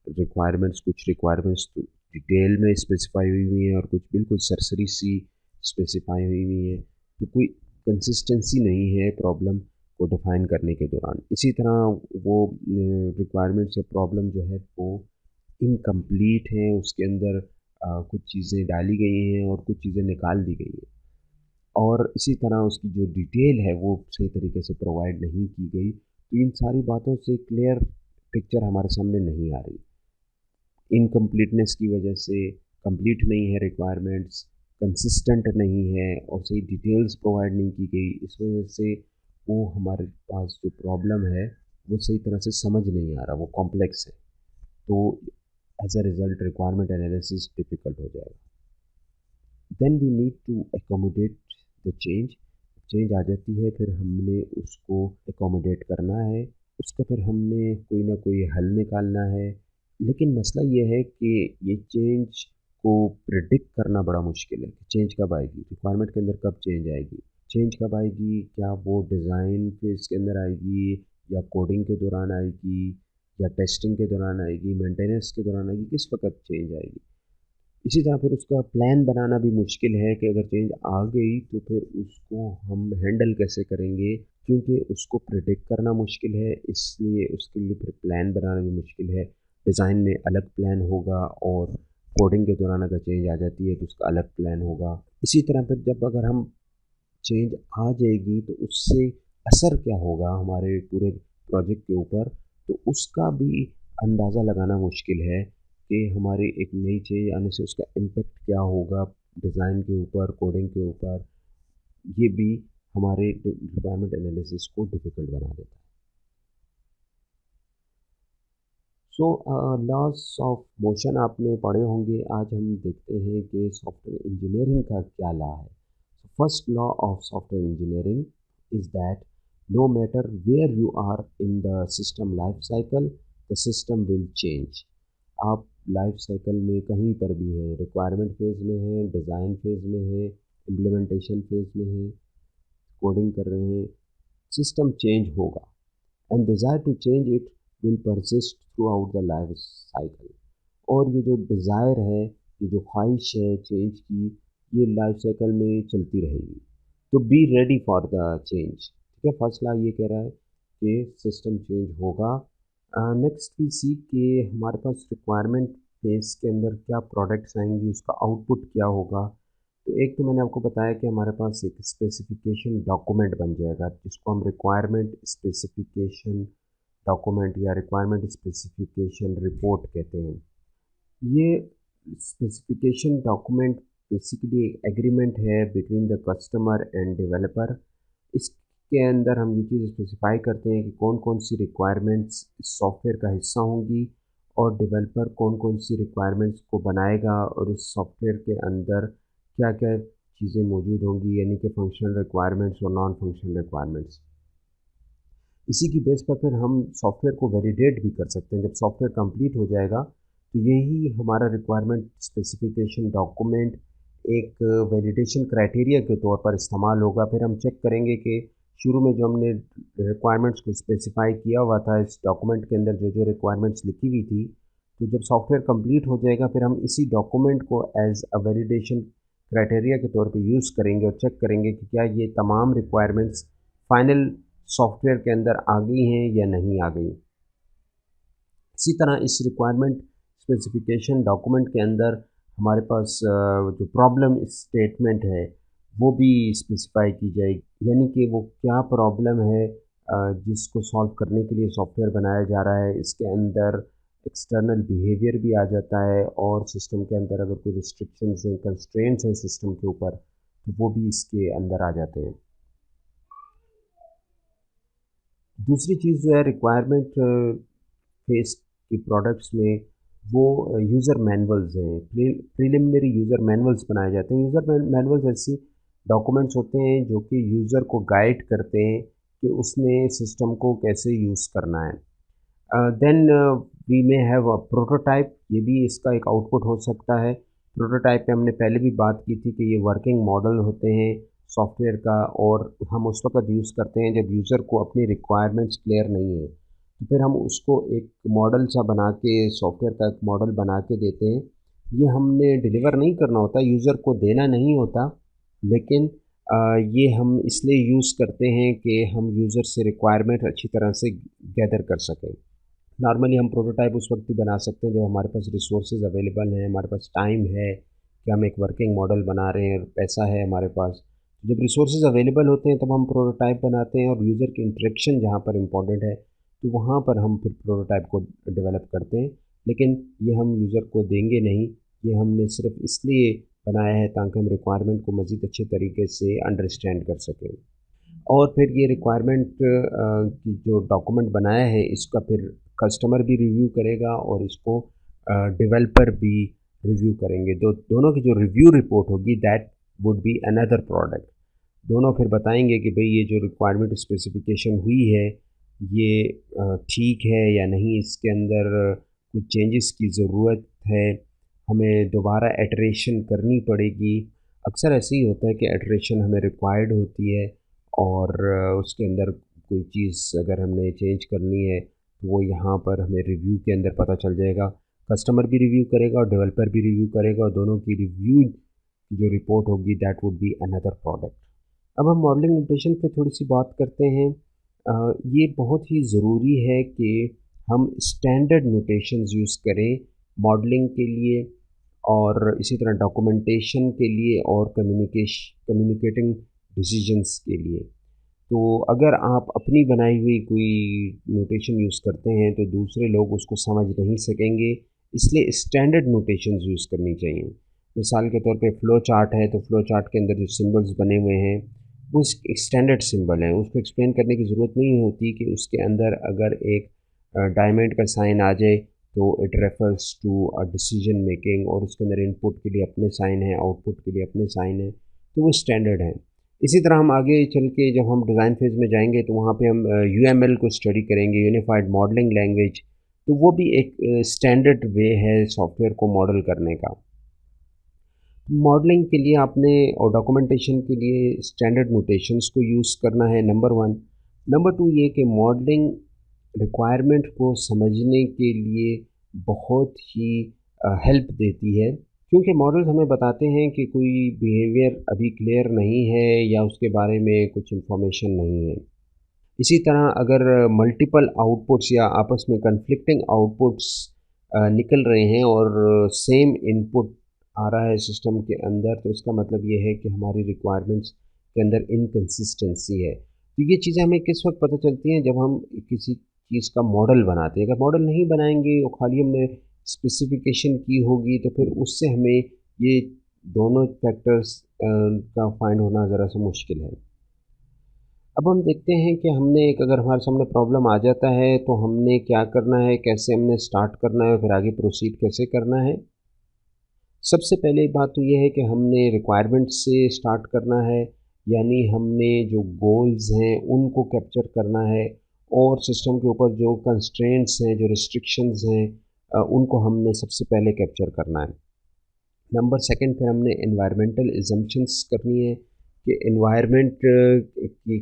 कुछ रिक्वायरमेंट्स तो डिटेल में स्पेसिफ़ाई हुई हैं और कुछ बिल्कुल सरसरी सी स्पेसिफ़ाई हुई हैं। तो कोई कंसिस्टेंसी नहीं है प्रॉब्लम को डिफ़ाइन करने के दौरान। इसी तरह वो रिक्वायरमेंट्स या प्रॉब्लम जो है वो इनकम्प्लीट है, उसके अंदर कुछ चीज़ें डाली गई हैं और कुछ चीज़ें निकाल दी गई हैं और इसी तरह उसकी जो डिटेल है वो सही तरीके से प्रोवाइड नहीं की गई। तो इन सारी बातों से क्लियर पिक्चर हमारे सामने नहीं आ रही। इनकम्प्लीटनेस की वजह से कंप्लीट नहीं है रिक्वायरमेंट्स, कंसिस्टेंट नहीं है और सही डिटेल्स प्रोवाइड नहीं की गई। इस वजह से वो हमारे पास जो प्रॉब्लम है, वो सही तरह से समझ नहीं आ रहा, वो कॉम्प्लेक्स है। तो as a result requirement analysis difficult हो जाएगा। Then we need to accommodate the change. Change आ जाती है, फिर हमने उसको एकोमोडेट करना है, उसका फिर हमने कोई ना कोई हल निकालना है। लेकिन मसला ये है कि ये चेंज को प्रिडिक्ट करना बड़ा मुश्किल है कि चेंज कब आएगी, रिक्वायरमेंट के अंदर कब चेंज आएगी। चेंज कब आएगी, क्या वो डिज़ाइन फेज़ के अंदर आएगी या कोडिंग के दौरान आएगी या टेस्टिंग के दौरान आएगी, मेंटेनेंस के दौरान आएगी, किस वक़्त चेंज आएगी। इसी तरह फिर उसका प्लान बनाना भी मुश्किल है कि अगर चेंज आ गई तो फिर उसको हम हैंडल कैसे करेंगे, क्योंकि उसको प्रिडिक्ट करना मुश्किल है, इसलिए उसके लिए फिर प्लान बनाना भी मुश्किल है। डिज़ाइन में अलग प्लान होगा और कोडिंग के दौरान अगर चेंज आ जाती है तो उसका अलग प्लान होगा। इसी तरह फिर जब अगर हम चेंज आ जाएगी तो उससे असर क्या होगा हमारे पूरे प्रोजेक्ट के ऊपर, तो उसका भी अंदाज़ा लगाना मुश्किल है कि हमारी एक नई चीज़ आने से उसका इम्पेक्ट क्या होगा डिज़ाइन के ऊपर, कोडिंग के ऊपर। ये भी हमारे रिक्वायरमेंट एनालिसिस को डिफ़िकल्ट बना देता है। सो लॉस ऑफ मोशन आपने पढ़े होंगे। आज हम देखते हैं कि सॉफ्टवेयर इंजीनियरिंग का क्या लॉ है। First law of software engineering is that no matter where you are in the system life cycle the system will change. आप लाइफ साइकिल में कहीं पर भी हैं, रिक्वायरमेंट फेज में हैं, डिज़ाइन फेज में हैं, इम्प्लीमेंटेशन फेज में हैं, कोडिंग कर रहे हैं, सिस्टम चेंज होगा and desire to change it will persist throughout the life cycle. और ये जो डिज़ायर है, ये जो ख्वाहिश है चेंज की, ये लाइफ साइकिल में चलती रहेगी। तो be ready for the change. ठीक है, फर्स्ट लॉ ये कह रहा है कि सिस्टम चेंज होगा। नेक्स्ट वी सी कि हमारे पास रिक्वायरमेंट फेज के अंदर क्या प्रोडक्ट्स आएंगी, उसका आउटपुट क्या होगा। तो एक तो मैंने आपको बताया कि हमारे पास एक स्पेसिफिकेशन डॉक्यूमेंट बन जाएगा जिसको हम रिक्वायरमेंट स्पेसिफिकेशन डॉक्यूमेंट या रिक्वायरमेंट स्पेसिफिकेशन रिपोर्ट कहते हैं। ये स्पेसिफिकेशन डॉक्यूमेंट बेसिकली एक एग्रीमेंट है between the customer end developer. इसके अंदर हम ये चीज़ स्पेसिफाई करते हैं कि कौन कौन सी रिक्वायरमेंट्स इस सॉफ्टवेयर का हिस्सा होंगी और डेवलपर कौन कौन सी रिक्वायरमेंट्स को बनाएगा और इस सॉफ्टवेयर के अंदर क्या क्या चीज़ें मौजूद होंगी, यानी कि फंक्शनल रिक्वायरमेंट्स और नॉन फंक्शनल रिक्वायरमेंट्स। इसी की बेस पर फिर हम सॉफ्टवेयर को वैलिडेट भी कर सकते हैं। जब सॉफ्टवेयर कंप्लीट हो जाएगा तो यही हमारा रिक्वायरमेंट स्पेसिफिकेशन डॉक्यूमेंट एक वैलिडेशन क्राइटेरिया के तौर पर इस्तेमाल होगा। फिर हम चेक करेंगे कि शुरू में जो हमने रिक्वायरमेंट्स को स्पेसिफाई किया हुआ था इस डॉक्यूमेंट के अंदर, जो जो रिक्वायरमेंट्स लिखी हुई थी, तो जब सॉफ्टवेयर कंप्लीट हो जाएगा फिर हम इसी डॉक्यूमेंट को एज अ वैलिडेशन क्राइटेरिया के तौर पे यूज़ करेंगे और चेक करेंगे कि क्या ये तमाम रिक्वायरमेंट्स फाइनल सॉफ्टवेयर के अंदर आ गई हैं या नहीं आ गई। इसी तरह इस रिक्वायरमेंट स्पेसिफिकेशन डॉक्यूमेंट के अंदर हमारे पास जो प्रॉब्लम स्टेटमेंट है वो भी स्पेसिफाई की जाएगी, यानी कि वो क्या प्रॉब्लम है जिसको सॉल्व करने के लिए सॉफ्टवेयर बनाया जा रहा है। इसके अंदर एक्सटर्नल बिहेवियर भी आ जाता है और सिस्टम के अंदर अगर कोई रिस्ट्रिक्शंस हैं, कंस्ट्रेंट्स हैं सिस्टम के ऊपर, तो वो भी इसके अंदर आ जाते हैं। दूसरी चीज़ जो है रिक्वायरमेंट फेस की प्रोडक्ट्स में वो यूज़र मैनुअल्स हैं। प्रिलिमिनरी यूज़र मैनुअल्स बनाए जाते हैं। यूज़र मैनुअल्स ऐसी डॉक्यूमेंट्स होते हैं जो कि यूज़र को गाइड करते हैं कि उसने सिस्टम को कैसे यूज़ करना है। Then we may have a prototype, ये भी इसका एक आउटपुट हो सकता है। प्रोटोटाइप पे हमने पहले भी बात की थी कि ये वर्किंग मॉडल होते हैं सॉफ्टवेयर का, और हम उस वक्त यूज़ करते हैं जब यूज़र को अपनी रिक्वायरमेंट्स क्लियर नहीं है, तो फिर हम उसको एक मॉडल सा बना के, सॉफ्टवेयर का एक मॉडल बना के देते हैं। ये हमने डिलीवर नहीं करना होता, यूज़र को देना नहीं होता, लेकिन ये हम इसलिए यूज़ करते हैं कि हम यूज़र से रिक्वायरमेंट अच्छी तरह से गैदर कर सकें। नॉर्मली हम प्रोटोटाइप उस वक्त ही बना सकते हैं जब हमारे पास रिसोर्सेज अवेलेबल हैं, हमारे पास टाइम है कि हम एक वर्किंग मॉडल बना रहे हैं, पैसा है हमारे पास। तो जब रिसोर्सेज अवेलेबल होते हैं तब हम प्रोटोटाइप बनाते हैं, और यूज़र की इंटरेक्शन जहाँ पर इम्पोर्टेंट है तो वहाँ पर हम फिर प्रोटोटाइप को डेवलप करते हैं। लेकिन ये हम यूज़र को देंगे नहीं, ये हमने सिर्फ इसलिए बनाया है ताकि हम रिक्वायरमेंट को मज़ीद अच्छे तरीके से अंडरस्टैंड कर सकें। और फिर ये रिक्वायरमेंट की जो डॉक्यूमेंट बनाया है इसका फिर कस्टमर भी रिव्यू करेगा और इसको डेवलपर भी रिव्यू करेंगे। दोनों की जो रिव्यू रिपोर्ट होगी that would be another product. दोनों फिर बताएंगे कि भाई ये जो रिक्वायरमेंट स्पेसिफिकेशन हुई है ये ठीक है या नहीं, इसके अंदर कुछ चेंजेस की ज़रूरत है, हमें दोबारा एटरेशन करनी पड़ेगी। अक्सर ऐसे ही होता है कि एटरेशन हमें रिक्वायर्ड होती है और उसके अंदर कोई चीज़ अगर हमने चेंज करनी है तो वो यहाँ पर हमें रिव्यू के अंदर पता चल जाएगा। कस्टमर भी रिव्यू करेगा और डेवलपर भी रिव्यू करेगा, और दोनों की रिव्यू की जो रिपोर्ट होगी that would be another product. अब हम मॉडलिंग नोटेशन पे थोड़ी सी बात करते हैं। ये बहुत ही ज़रूरी है कि हम स्टैंडर्ड नोटेशंस यूज़ करें मॉडलिंग के लिए, और इसी तरह डॉक्यूमेंटेशन के लिए और कम्युनिकेटिंग डिसीजंस के लिए। तो अगर आप अपनी बनाई हुई कोई नोटेशन यूज़ करते हैं तो दूसरे लोग उसको समझ नहीं सकेंगे, इसलिए स्टैंडर्ड नोटेशंस यूज़ करनी चाहिए। मिसाल के तौर पे फ़्लो चार्ट है, तो फ़्लो चार्ट के अंदर जो सिंबल्स बने हुए हैं, वो एक स्टैंडर्ड सिंबल है, उसको एक्सप्लेन करने की ज़रूरत नहीं होती कि उसके अंदर अगर एक डायमंड का साइन आ जाए तो it refers to decision making, और उसके अंदर इनपुट के लिए अपने साइन है, आउटपुट के लिए अपने साइन है, तो वो स्टैंडर्ड है। इसी तरह हम आगे चल के जब हम डिज़ाइन फेज़ में जाएंगे तो वहाँ पे हम यूएमएल को स्टडी करेंगे, यूनिफाइड मॉडलिंग लैंग्वेज। तो वो भी एक स्टैंडर्ड वे है सॉफ्टवेयर को मॉडल करने का। मॉडलिंग के लिए आपने और डॉक्यूमेंटेशन के लिए स्टैंडर्ड नोटेशंस को यूज़ करना है, नंबर वन। नंबर टू ये कि मॉडलिंग रिक्वायरमेंट को समझने के लिए बहुत ही हेल्प देती है, क्योंकि मॉडल्स हमें बताते हैं कि कोई बिहेवियर अभी क्लियर नहीं है या उसके बारे में कुछ इन्फॉर्मेशन नहीं है। इसी तरह अगर मल्टीपल आउटपुट्स या आपस में कन्फ्लिक्टिंग आउटपुट्स निकल रहे हैं और सेम इनपुट आ रहा है सिस्टम के अंदर, तो इसका मतलब ये है कि हमारी रिक्वायरमेंट्स के अंदर इनकन्सिस्टेंसी है। तो ये चीज़ें हमें किस वक्त पता चलती हैं, जब हम किसी चीज़ का मॉडल बनाते हैं। अगर मॉडल नहीं बनाएंगे और खाली हमने स्पेसिफिकेशन की होगी तो फिर उससे हमें ये दोनों फैक्टर्स का फाइंड होना ज़रा सा मुश्किल है। अब हम देखते हैं कि हमने एक अगर हमारे सामने प्रॉब्लम आ जाता है तो हमने क्या करना है, कैसे हमने स्टार्ट करना है, फिर आगे प्रोसीड कैसे करना है। सबसे पहले बात तो ये है कि हमने रिक्वायरमेंट से स्टार्ट करना है, यानी हमने जो गोल्स हैं उनको कैप्चर करना है, और सिस्टम के ऊपर जो कंस्ट्रेंट्स हैं, जो रिस्ट्रिक्शंस हैं, उनको हमने सबसे पहले कैप्चर करना है। नंबर सेकंड पे हमने एनवायरमेंटल एजम्पशंस करनी है कि एनवायरनमेंट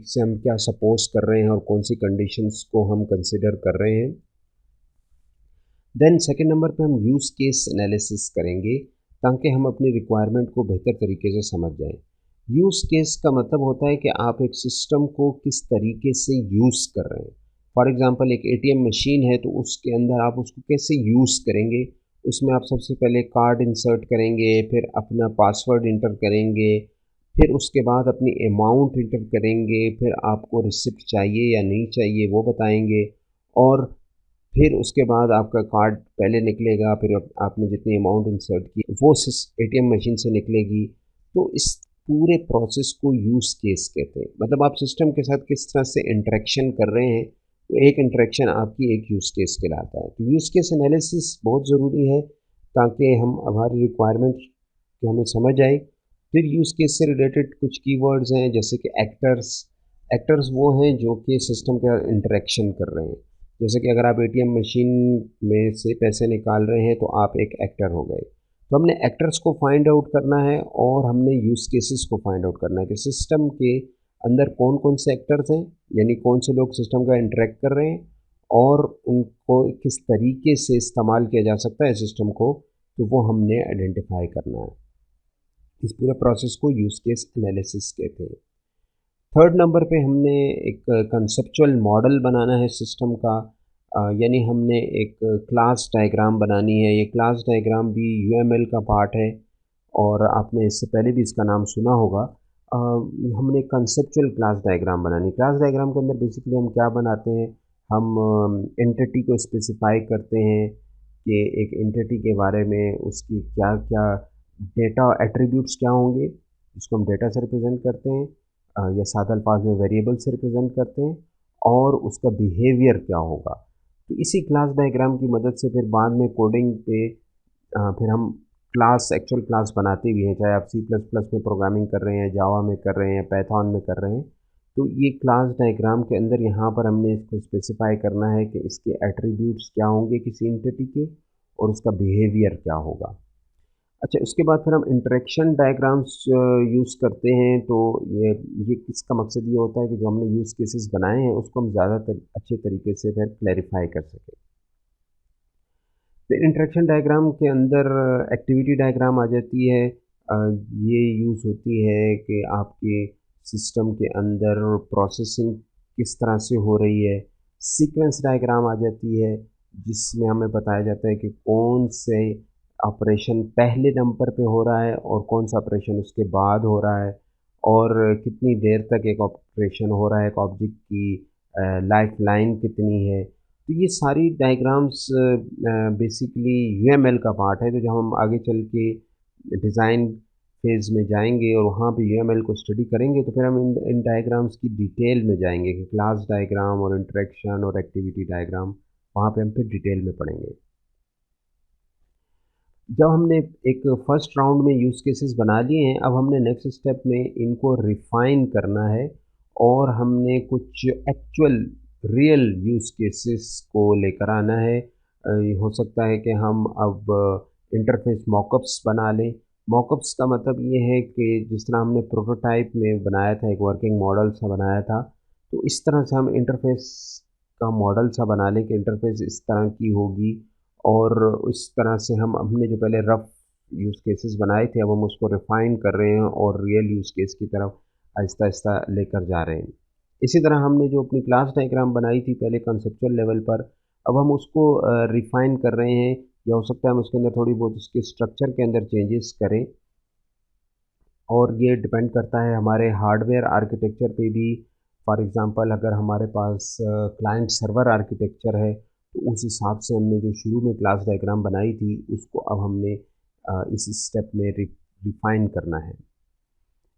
से हम क्या सपोज कर रहे हैं और कौन सी कंडीशंस को हम कंसिडर कर रहे हैं। देन सेकंड नंबर पे हम यूज़ केस एनालिसिस करेंगे ताकि हम अपनी रिक्वायरमेंट को बेहतर तरीके से समझ जाएं। यूज़ केस का मतलब होता है कि आप एक सिस्टम को किस तरीके से यूज़ कर रहे हैं। फॉर एग्ज़ाम्पल एक एटीएम मशीन है तो उसके अंदर आप उसको कैसे यूज़ करेंगे। उसमें आप सबसे पहले कार्ड इंसर्ट करेंगे, फिर अपना पासवर्ड इंटर करेंगे, फिर उसके बाद अपनी अमाउंट इंटर करेंगे, फिर आपको रिसिप्ट चाहिए या नहीं चाहिए वो बताएंगे, और फिर उसके बाद आपका कार्ड पहले निकलेगा, फिर आपने जितनी अमाउंट इंसर्ट की वो एटीएम मशीन से निकलेगी। तो इस पूरे प्रोसेस को यूज़ केस कहते हैं, मतलब आप सिस्टम के साथ किस तरह से इंटरेक्शन कर रहे हैं, तो एक इंटरेक्शन आपकी एक यूज़ केस कहलाता है। तो यूज़ केस एनालिसिस बहुत ज़रूरी है ताकि हम हमारी रिक्वायरमेंट की हमें समझ आए। फिर यूज़ केस से रिलेटेड कुछ कीवर्ड्स हैं जैसे कि एक्टर्स। एक्टर्स वो हैं जो कि सिस्टम के इंटरेक्शन कर रहे हैं। जैसे कि अगर आप एटीएम मशीन में से पैसे निकाल रहे हैं तो आप एक एक्टर हो गए। तो हमने एक्टर्स को फाइंड आउट करना है और हमने यूज़ केसेस को फाइंड आउट करना है कि सिस्टम के अंदर कौन कौन से एक्टर्स हैं, यानी कौन से लोग सिस्टम का इंटरेक्ट कर रहे हैं और उनको किस तरीके से इस्तेमाल किया जा सकता है सिस्टम को, तो वो हमने आइडेंटिफाई करना है। इस पूरे प्रोसेस को यूज़ केस एनालिसिस कहते हैं। थर्ड नंबर पे हमने एक कंसेप्चुअल मॉडल बनाना है सिस्टम का, यानी हमने एक क्लास डायग्राम बनानी है। ये क्लास डायग्राम भी यूएमएल का पार्ट है और आपने इससे पहले भी इसका नाम सुना होगा। हमने कंसेप्चुअल क्लास डायग्राम बनानी। क्लास डायग्राम के अंदर बेसिकली हम क्या बनाते हैं, हम एंटिटी को स्पेसिफाई करते हैं कि एक एंटिटी के बारे में उसकी क्या क्या डेटा एट्रीब्यूट्स क्या होंगे, इसको हम डेटा से रिप्रेजेंट करते हैं, या सादा अल्फाज में वेरिएबल से रिप्रेजेंट करते हैं, और उसका बिहेवियर क्या होगा। तो इसी क्लास डायग्राम की मदद से फिर बाद में कोडिंग पे फिर हम क्लास एक्चुअल क्लास बनाते भी हैं, चाहे आप सी प्लस प्लस में प्रोग्रामिंग कर रहे हैं, जावा में कर रहे हैं, पैथॉन में कर रहे हैं। तो ये क्लास डायग्राम के अंदर यहाँ पर हमने इसको स्पेसिफाई करना है कि इसके एट्रीब्यूट्स क्या होंगे किसी एंटिटी के, और उसका बिहेवियर क्या होगा। अच्छा, उसके बाद फिर हम इंटरेक्शन डायग्राम्स यूज़ करते हैं। तो ये किसका मकसद ये होता है कि जो हमने यूज़ केसेस बनाए हैं उसको हम ज़्यादा अच्छे तरीके से फिर क्लैरिफाई कर सकें। फिर इंटरेक्शन डायग्राम के अंदर एक्टिविटी डायग्राम आ जाती है। ये यूज़ होती है कि आपके सिस्टम के अंदर प्रोसेसिंग किस तरह से हो रही है। सीक्वेंस डायग्राम आ जाती है जिसमें हमें बताया जाता है कि कौन से ऑपरेशन पहले नंबर पे हो रहा है और कौन सा ऑपरेशन उसके बाद हो रहा है। और कितनी देर तक एक ऑपरेशन हो रहा है, एक ऑब्जेक्ट की लाइफ लाइन कितनी है। तो ये सारी डायग्राम्स बेसिकली यूएमएल का पार्ट है। तो जब हम आगे चल के डिज़ाइन फेज़ में जाएंगे और वहाँ पे यूएमएल को स्टडी करेंगे, तो फिर हम इन डायग्राम्स की डिटेल में जाएंगे कि क्लास डायग्राम और इंटरेक्शन और एक्टिविटी डायग्राम, वहाँ पे हम फिर डिटेल में पढ़ेंगे। जब हमने एक फर्स्ट राउंड में यूज़ केसेस बना लिए हैं, अब हमने नेक्स्ट स्टेप में इनको रिफ़ाइन करना है और हमने कुछ एक्चुअल रियल यूज़ केसेस को लेकर आना है। हो सकता है कि हम अब इंटरफेस मॉकअप्स बना लें। मॉकअप्स का मतलब ये है कि जिस तरह हमने प्रोटोटाइप में बनाया था, एक वर्किंग मॉडल सा बनाया था, तो इस तरह से हम इंटरफेस का मॉडल सा बना लें कि इंटरफेस इस तरह की होगी। और इस तरह से हम हमने जो पहले रफ यूज़ केसेस बनाए थे, अब हम उसको रिफ़ाइन कर रहे हैं और रियल यूज़ केस की तरफ आहिस्ता-आहिस्ता लेकर जा रहे हैं। इसी तरह हमने जो अपनी क्लास डायग्राम बनाई थी पहले कंसेप्चुअल लेवल पर, अब हम उसको रिफ़ाइन कर रहे हैं, या हो सकता है हम उसके अंदर थोड़ी बहुत उसके स्ट्रक्चर के अंदर चेंजेस करें। और ये डिपेंड करता है हमारे हार्डवेयर आर्किटेक्चर पे भी। फॉर एग्ज़ाम्पल अगर हमारे पास क्लाइंट सर्वर आर्किटेक्चर है, तो उस हिसाब से हमने जो शुरू में क्लास डायग्राम बनाई थी, उसको अब हमने इस स्टेप में रिफ़ाइन करना है।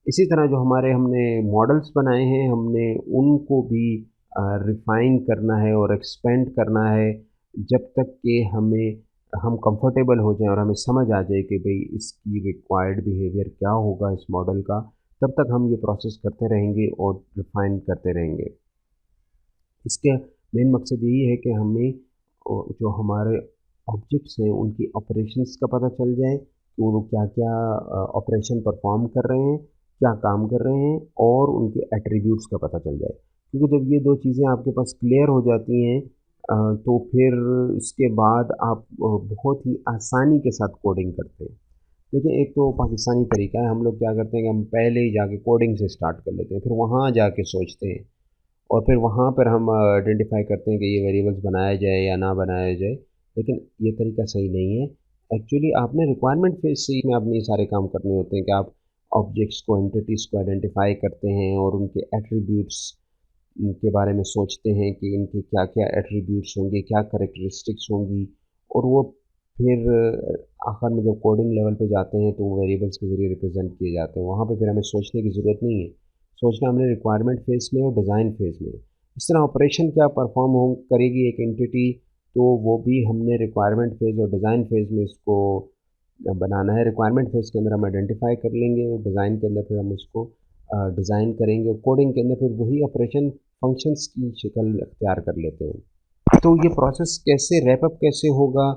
इसी तरह जो हमारे हमने मॉडल्स बनाए हैं, हमने उनको भी रिफ़ाइन करना है और एक्सपेंड करना है, जब तक कि हम कंफर्टेबल हो जाएँ और हमें समझ आ जाए कि भई इसकी रिक्वायर्ड बिहेवियर क्या होगा इस मॉडल का, तब तक हम ये प्रोसेस करते रहेंगे और रिफ़ाइन करते रहेंगे। इसके मेन मकसद यही है कि हमें जो हमारे ऑब्जेक्ट्स हैं उनकी ऑपरेशंस का पता चल जाए कि वो क्या-क्या ऑपरेशन परफ़ॉर्म कर रहे हैं, क्या काम कर रहे हैं, और उनके एट्रीब्यूट्स का पता चल जाए। क्योंकि जब ये 2 चीज़ें आपके पास क्लियर हो जाती हैं, तो फिर इसके बाद आप बहुत ही आसानी के साथ कोडिंग करते हैं। देखिए, एक तो पाकिस्तानी तरीका है, हम लोग क्या करते हैं कि हम पहले ही जाके कोडिंग से स्टार्ट कर लेते हैं, फिर वहाँ जाके सोचते हैं और फिर वहाँ पर हम आइडेंटिफ़ाई करते हैं कि ये वेरिएबल्स बनाया जाए या ना बनाया जाए। लेकिन ये तरीका सही नहीं है। एक्चुअली आपने रिक्वायरमेंट फेज़ से ही में अपने ये सारे काम करने होते हैं कि आप ऑब्जेक्ट्स को, एंटिटीज़ को आइडेंटिफ़ाई करते हैं और उनके एट्रिब्यूट्स के बारे में सोचते हैं कि इनके क्या-क्या एट्रिब्यूट्स होंगे, क्या कैरेक्टरिस्टिक्स होंगी, और वो फिर आखिर में जब कोडिंग लेवल पे जाते हैं तो वो वेरिएबल्स के ज़रिए रिप्रेज़ेंट किए जाते हैं। वहाँ पे फिर हमें सोचने की ज़रूरत नहीं है। सोचना हमने रिक्वायरमेंट फ़ेज़ में और डिज़ाइन फ़ेज़ में। इस तरह ऑपरेशन क्या परफ़ॉर्म हो करेगी एक एंटिटी, तो वो भी हमने रिक्वायरमेंट फ़ेज़ और डिज़ाइन फ़ेज़ में इसको बनाना है। रिक्वायरमेंट फ़ेज़ के अंदर हम आइडेंटिफ़ाई कर लेंगे और डिज़ाइन के अंदर फिर हम उसको डिज़ाइन करेंगे, और कोडिंग के अंदर फिर वही ऑपरेशन फंक्शंस की शक्ल इख्तियार कर लेते हैं। तो ये प्रोसेस कैसे रैप अप कैसे होगा,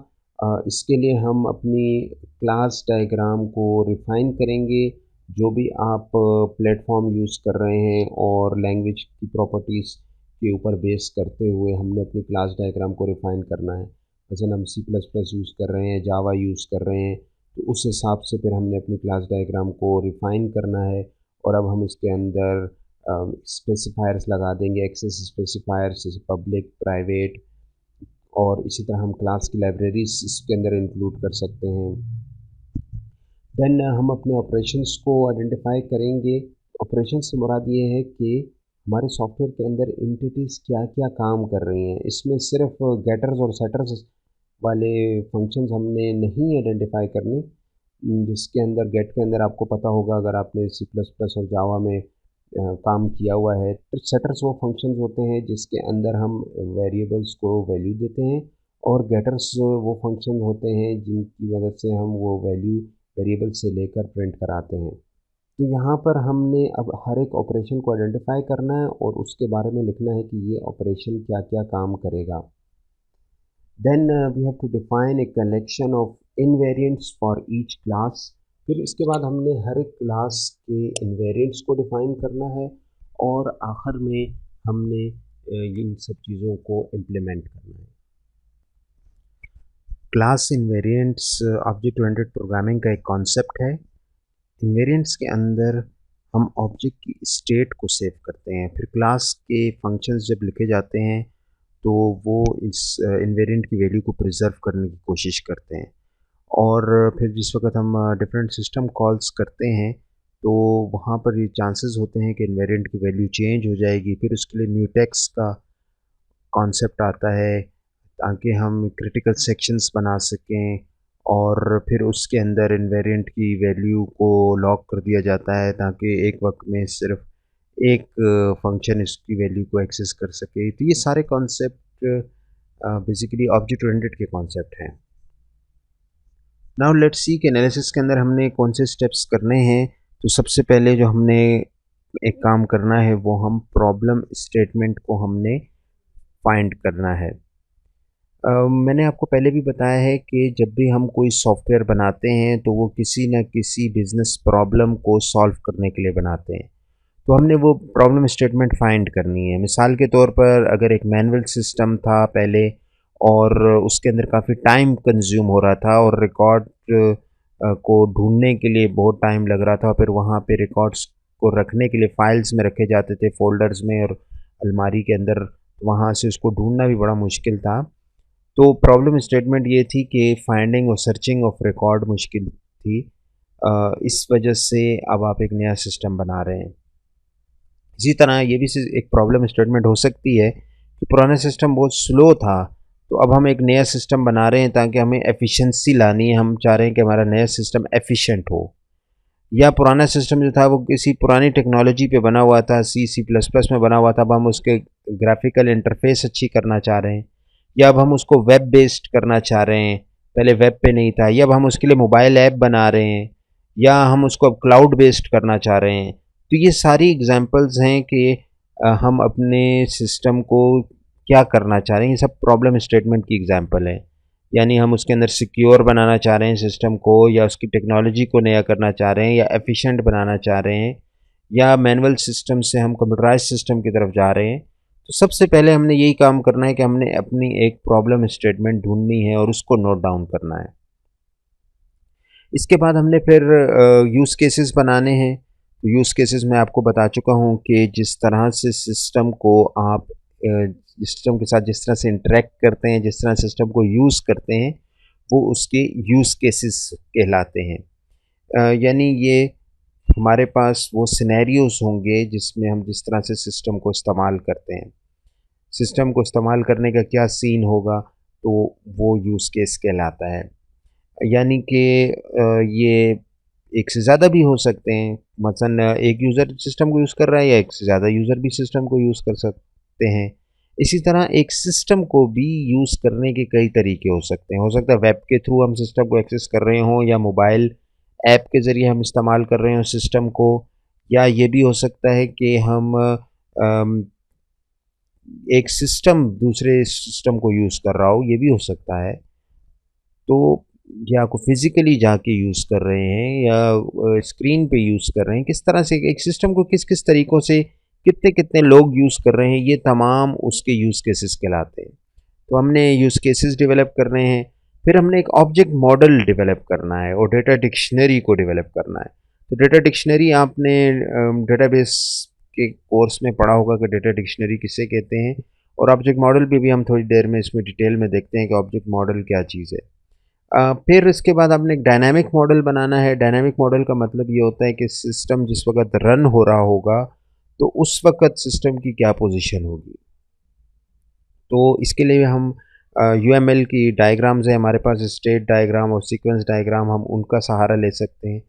इसके लिए हम अपनी क्लास डायग्राम को रिफ़ाइन करेंगे। जो भी आप प्लेटफ़ॉर्म यूज़ कर रहे हैं और लैंग्वेज की प्रॉपर्टीज़ के ऊपर बेस करते हुए हमने अपनी क्लास डायग्राम को रिफ़ाइन करना है। मसलन हम सी प्लस प्लस यूज़ कर रहे हैं, जावा यूज़ कर रहे हैं, तो उस हिसाब से फिर हमने अपनी क्लास डायग्राम को रिफ़ाइन करना है। और अब हम इसके अंदर स्पेसिफायर्स लगा देंगे, एक्सेस स्पेसिफायर्स जैसे पब्लिक, प्राइवेट, और इसी तरह हम क्लास की लाइब्रेरीज इसके अंदर इंक्लूड कर सकते हैं। देन हम अपने ऑपरेशंस को आइडेंटिफाई करेंगे। ऑपरेशंस से मुराद ये है कि हमारे सॉफ्टवेयर के अंदर एंटिटीज़ क्या-क्या काम कर रही हैं। इसमें सिर्फ गेटर्स और सेटर्स वाले फंक्शंस हमने नहीं आइडेंटिफाई करने। जिसके अंदर गेट के अंदर आपको पता होगा, अगर आपने सी प्लस प्लस और जावा में काम किया हुआ है, तो सेटर्स वो फंक्शंस होते हैं जिसके अंदर हम वेरिएबल्स को वैल्यू देते हैं, और गेटर्स वो फंक्शन होते हैं जिनकी मदद से हम वो वैल्यू वेरिएबल से लेकर प्रिंट कराते हैं। तो यहाँ पर हमने अब हर एक ऑपरेशन को आइडेंटिफाई करना है और उसके बारे में लिखना है कि ये ऑपरेशन क्या-क्या काम करेगा। Then we have to define a collection of invariants for each class. फिर इसके बाद हमने हर एक क्लास के इनवेरिएंट्स को डिफाइन करना है, और आखिर में हमने इन सब चीज़ों को इम्प्लीमेंट करना है। क्लास इनवेरिएंट्स ऑब्जेक्ट ओरिएंटेड प्रोग्रामिंग का एक कॉन्सेप्ट है। इनवेरिएंट्स के अंदर हम ऑब्जेक्ट की स्टेट को सेव करते हैं, फिर क्लास के फंक्शंस जब लिखे जाते हैं तो वो इस इन्वेरिएंट की वैल्यू को प्रिजर्व करने की कोशिश करते हैं। और फिर जिस वक्त हम डिफरेंट सिस्टम कॉल्स करते हैं, तो वहाँ पर ये चांसेस होते हैं कि इन्वेरिएंट की वैल्यू चेंज हो जाएगी। फिर उसके लिए म्यूटेक्स का कॉन्सेप्ट आता है ताकि हम क्रिटिकल सेक्शंस बना सकें, और फिर उसके अंदर इन्वेरिएंट की वैल्यू को लॉक कर दिया जाता है ताकि एक वक्त में सिर्फ एक फंक्शन इसकी वैल्यू को एक्सेस कर सके। तो ये सारे कॉन्सेप्ट बेसिकली ऑब्जेक्ट ओरिएंटेड के कॉन्सेप्ट हैं। नाउ लेट्स सी कि एनालिसिस के अंदर हमने कौन से स्टेप्स करने हैं। तो सबसे पहले जो हमने एक काम करना है वो हम प्रॉब्लम स्टेटमेंट को हमने फाइंड करना है। मैंने आपको पहले भी बताया है कि जब भी हम कोई सॉफ्टवेयर बनाते हैं तो वो किसी न किसी बिज़नेस प्रॉब्लम को सॉल्व करने के लिए बनाते हैं। तो हमने वो प्रॉब्लम स्टेटमेंट फाइंड करनी है। मिसाल के तौर पर अगर एक मैनुअल सिस्टम था पहले और उसके अंदर काफ़ी टाइम कंज्यूम हो रहा था और रिकॉर्ड को ढूँढने के लिए बहुत टाइम लग रहा था, फिर वहाँ पे रिकॉर्ड्स को रखने के लिए फ़ाइल्स में रखे जाते थे फ़ोल्डर्स में और अलमारी के अंदर, वहाँ से उसको ढूँढना भी बड़ा मुश्किल था। तो प्रॉब्लम स्टेटमेंट ये थी कि फाइंडिंग और सर्चिंग ऑफ रिकॉर्ड मुश्किल थी। इस वजह से अब आप एक नया सिस्टम बना रहे हैं। इसी तरह ये भी एक प्रॉब्लम स्टेटमेंट हो सकती है कि पुराना सिस्टम बहुत स्लो था, तो अब हम एक नया सिस्टम बना रहे हैं ताकि हमें एफिशिएंसी लानी है, हम चाह रहे हैं कि हमारा नया सिस्टम एफिशिएंट हो। या पुराना सिस्टम जो था वो किसी पुरानी टेक्नोलॉजी पे बना हुआ था, सी प्लस प्लस में बना हुआ था, अब हम उसके ग्राफिकल इंटरफेस अच्छी करना चाह रहे हैं, या अब हम उसको वेब बेस्ड करना चाह रहे हैं, पहले वेब पे नहीं था, या अब हम उसके लिए मोबाइल ऐप बना रहे हैं, या हम उसको अब क्लाउड बेस्ड करना चाह रहे हैं। तो ये सारी एग्जांपल्स हैं कि हम अपने सिस्टम को क्या करना चाह रहे हैं। ये सब प्रॉब्लम स्टेटमेंट की एग्जांपल है। यानी हम उसके अंदर सिक्योर बनाना चाह रहे हैं सिस्टम को, या उसकी टेक्नोलॉजी को नया करना चाह रहे हैं, या एफिशिएंट बनाना चाह रहे हैं, या मैनुअल सिस्टम से हम कंप्यूटराइज्ड सिस्टम की तरफ जा रहे हैं। तो सबसे पहले हमने यही काम करना है कि हमने अपनी एक प्रॉब्लम स्टेटमेंट ढूंढनी है और उसको नोट डाउन करना है। इसके बाद हमने फिर यूज़ केसेस बनाने हैं। तो यूज़ केसेस मैं आपको बता चुका हूँ कि जिस तरह से सिस्टम को आप सिस्टम के साथ जिस तरह से इंटरेक्ट करते हैं, जिस तरह सिस्टम को यूज़ करते हैं, वो उसके यूज़ केसेस कहलाते हैं। यानी ये हमारे पास वो सिनेरियोज़ होंगे जिसमें हम जिस तरह से सिस्टम को इस्तेमाल करते हैं। सिस्टम को इस्तेमाल करने का क्या सीन होगा, तो वो यूज़ केस कहलाता है। यानी कि ये एक से ज़्यादा भी हो सकते हैं। मसलन एक यूज़र सिस्टम को यूज़ कर रहा है, या एक से ज़्यादा यूज़र भी सिस्टम को यूज़ कर सकते हैं। इसी तरह एक सिस्टम को भी यूज़ करने के कई तरीके हो सकते हैं। हो सकता है वेब के थ्रू हम सिस्टम को एक्सेस कर रहे हों, या मोबाइल ऐप के ज़रिए हम इस्तेमाल कर रहे हों सिस्टम को, या ये भी हो सकता है कि हम एक सिस्टम दूसरे सिस्टम को यूज़ कर रहा हो, ये भी हो सकता है। तो या को फिज़िकली जाके यूज़ कर रहे हैं, या स्क्रीन पे यूज़ कर रहे हैं, किस तरह से एक सिस्टम को किस-किस तरीक़ों से कितने-कितने लोग यूज़ कर रहे हैं, ये तमाम उसके यूज़ केसेस कहलाते हैं। तो हमने यूज़ केसेस डेवलप करने हैं, फिर हमने एक ऑब्जेक्ट मॉडल डेवलप करना है और डेटा डिक्शनरी को डेवलप करना है। तो डेटा डिक्शनरी आपने डेटाबेस के कोर्स में पढ़ा होगा कि डेटा डिक्शनरी किसे कहते हैं, और ऑब्जेक्ट मॉडल पे भी हम थोड़ी देर में इसमें डिटेल में देखते हैं कि ऑब्जेक्ट मॉडल क्या चीज़ है। फिर इसके बाद आपने एक डायनामिक मॉडल बनाना है। डायनामिक मॉडल का मतलब ये होता है कि सिस्टम जिस वक़्त रन हो रहा होगा, तो उस वक़्त सिस्टम की क्या पोज़ीशन होगी। तो इसके लिए हम यूएमएल की डायग्राम्स हैं हमारे पास, स्टेट डायग्राम और सीक्वेंस डायग्राम, हम उनका सहारा ले सकते हैं।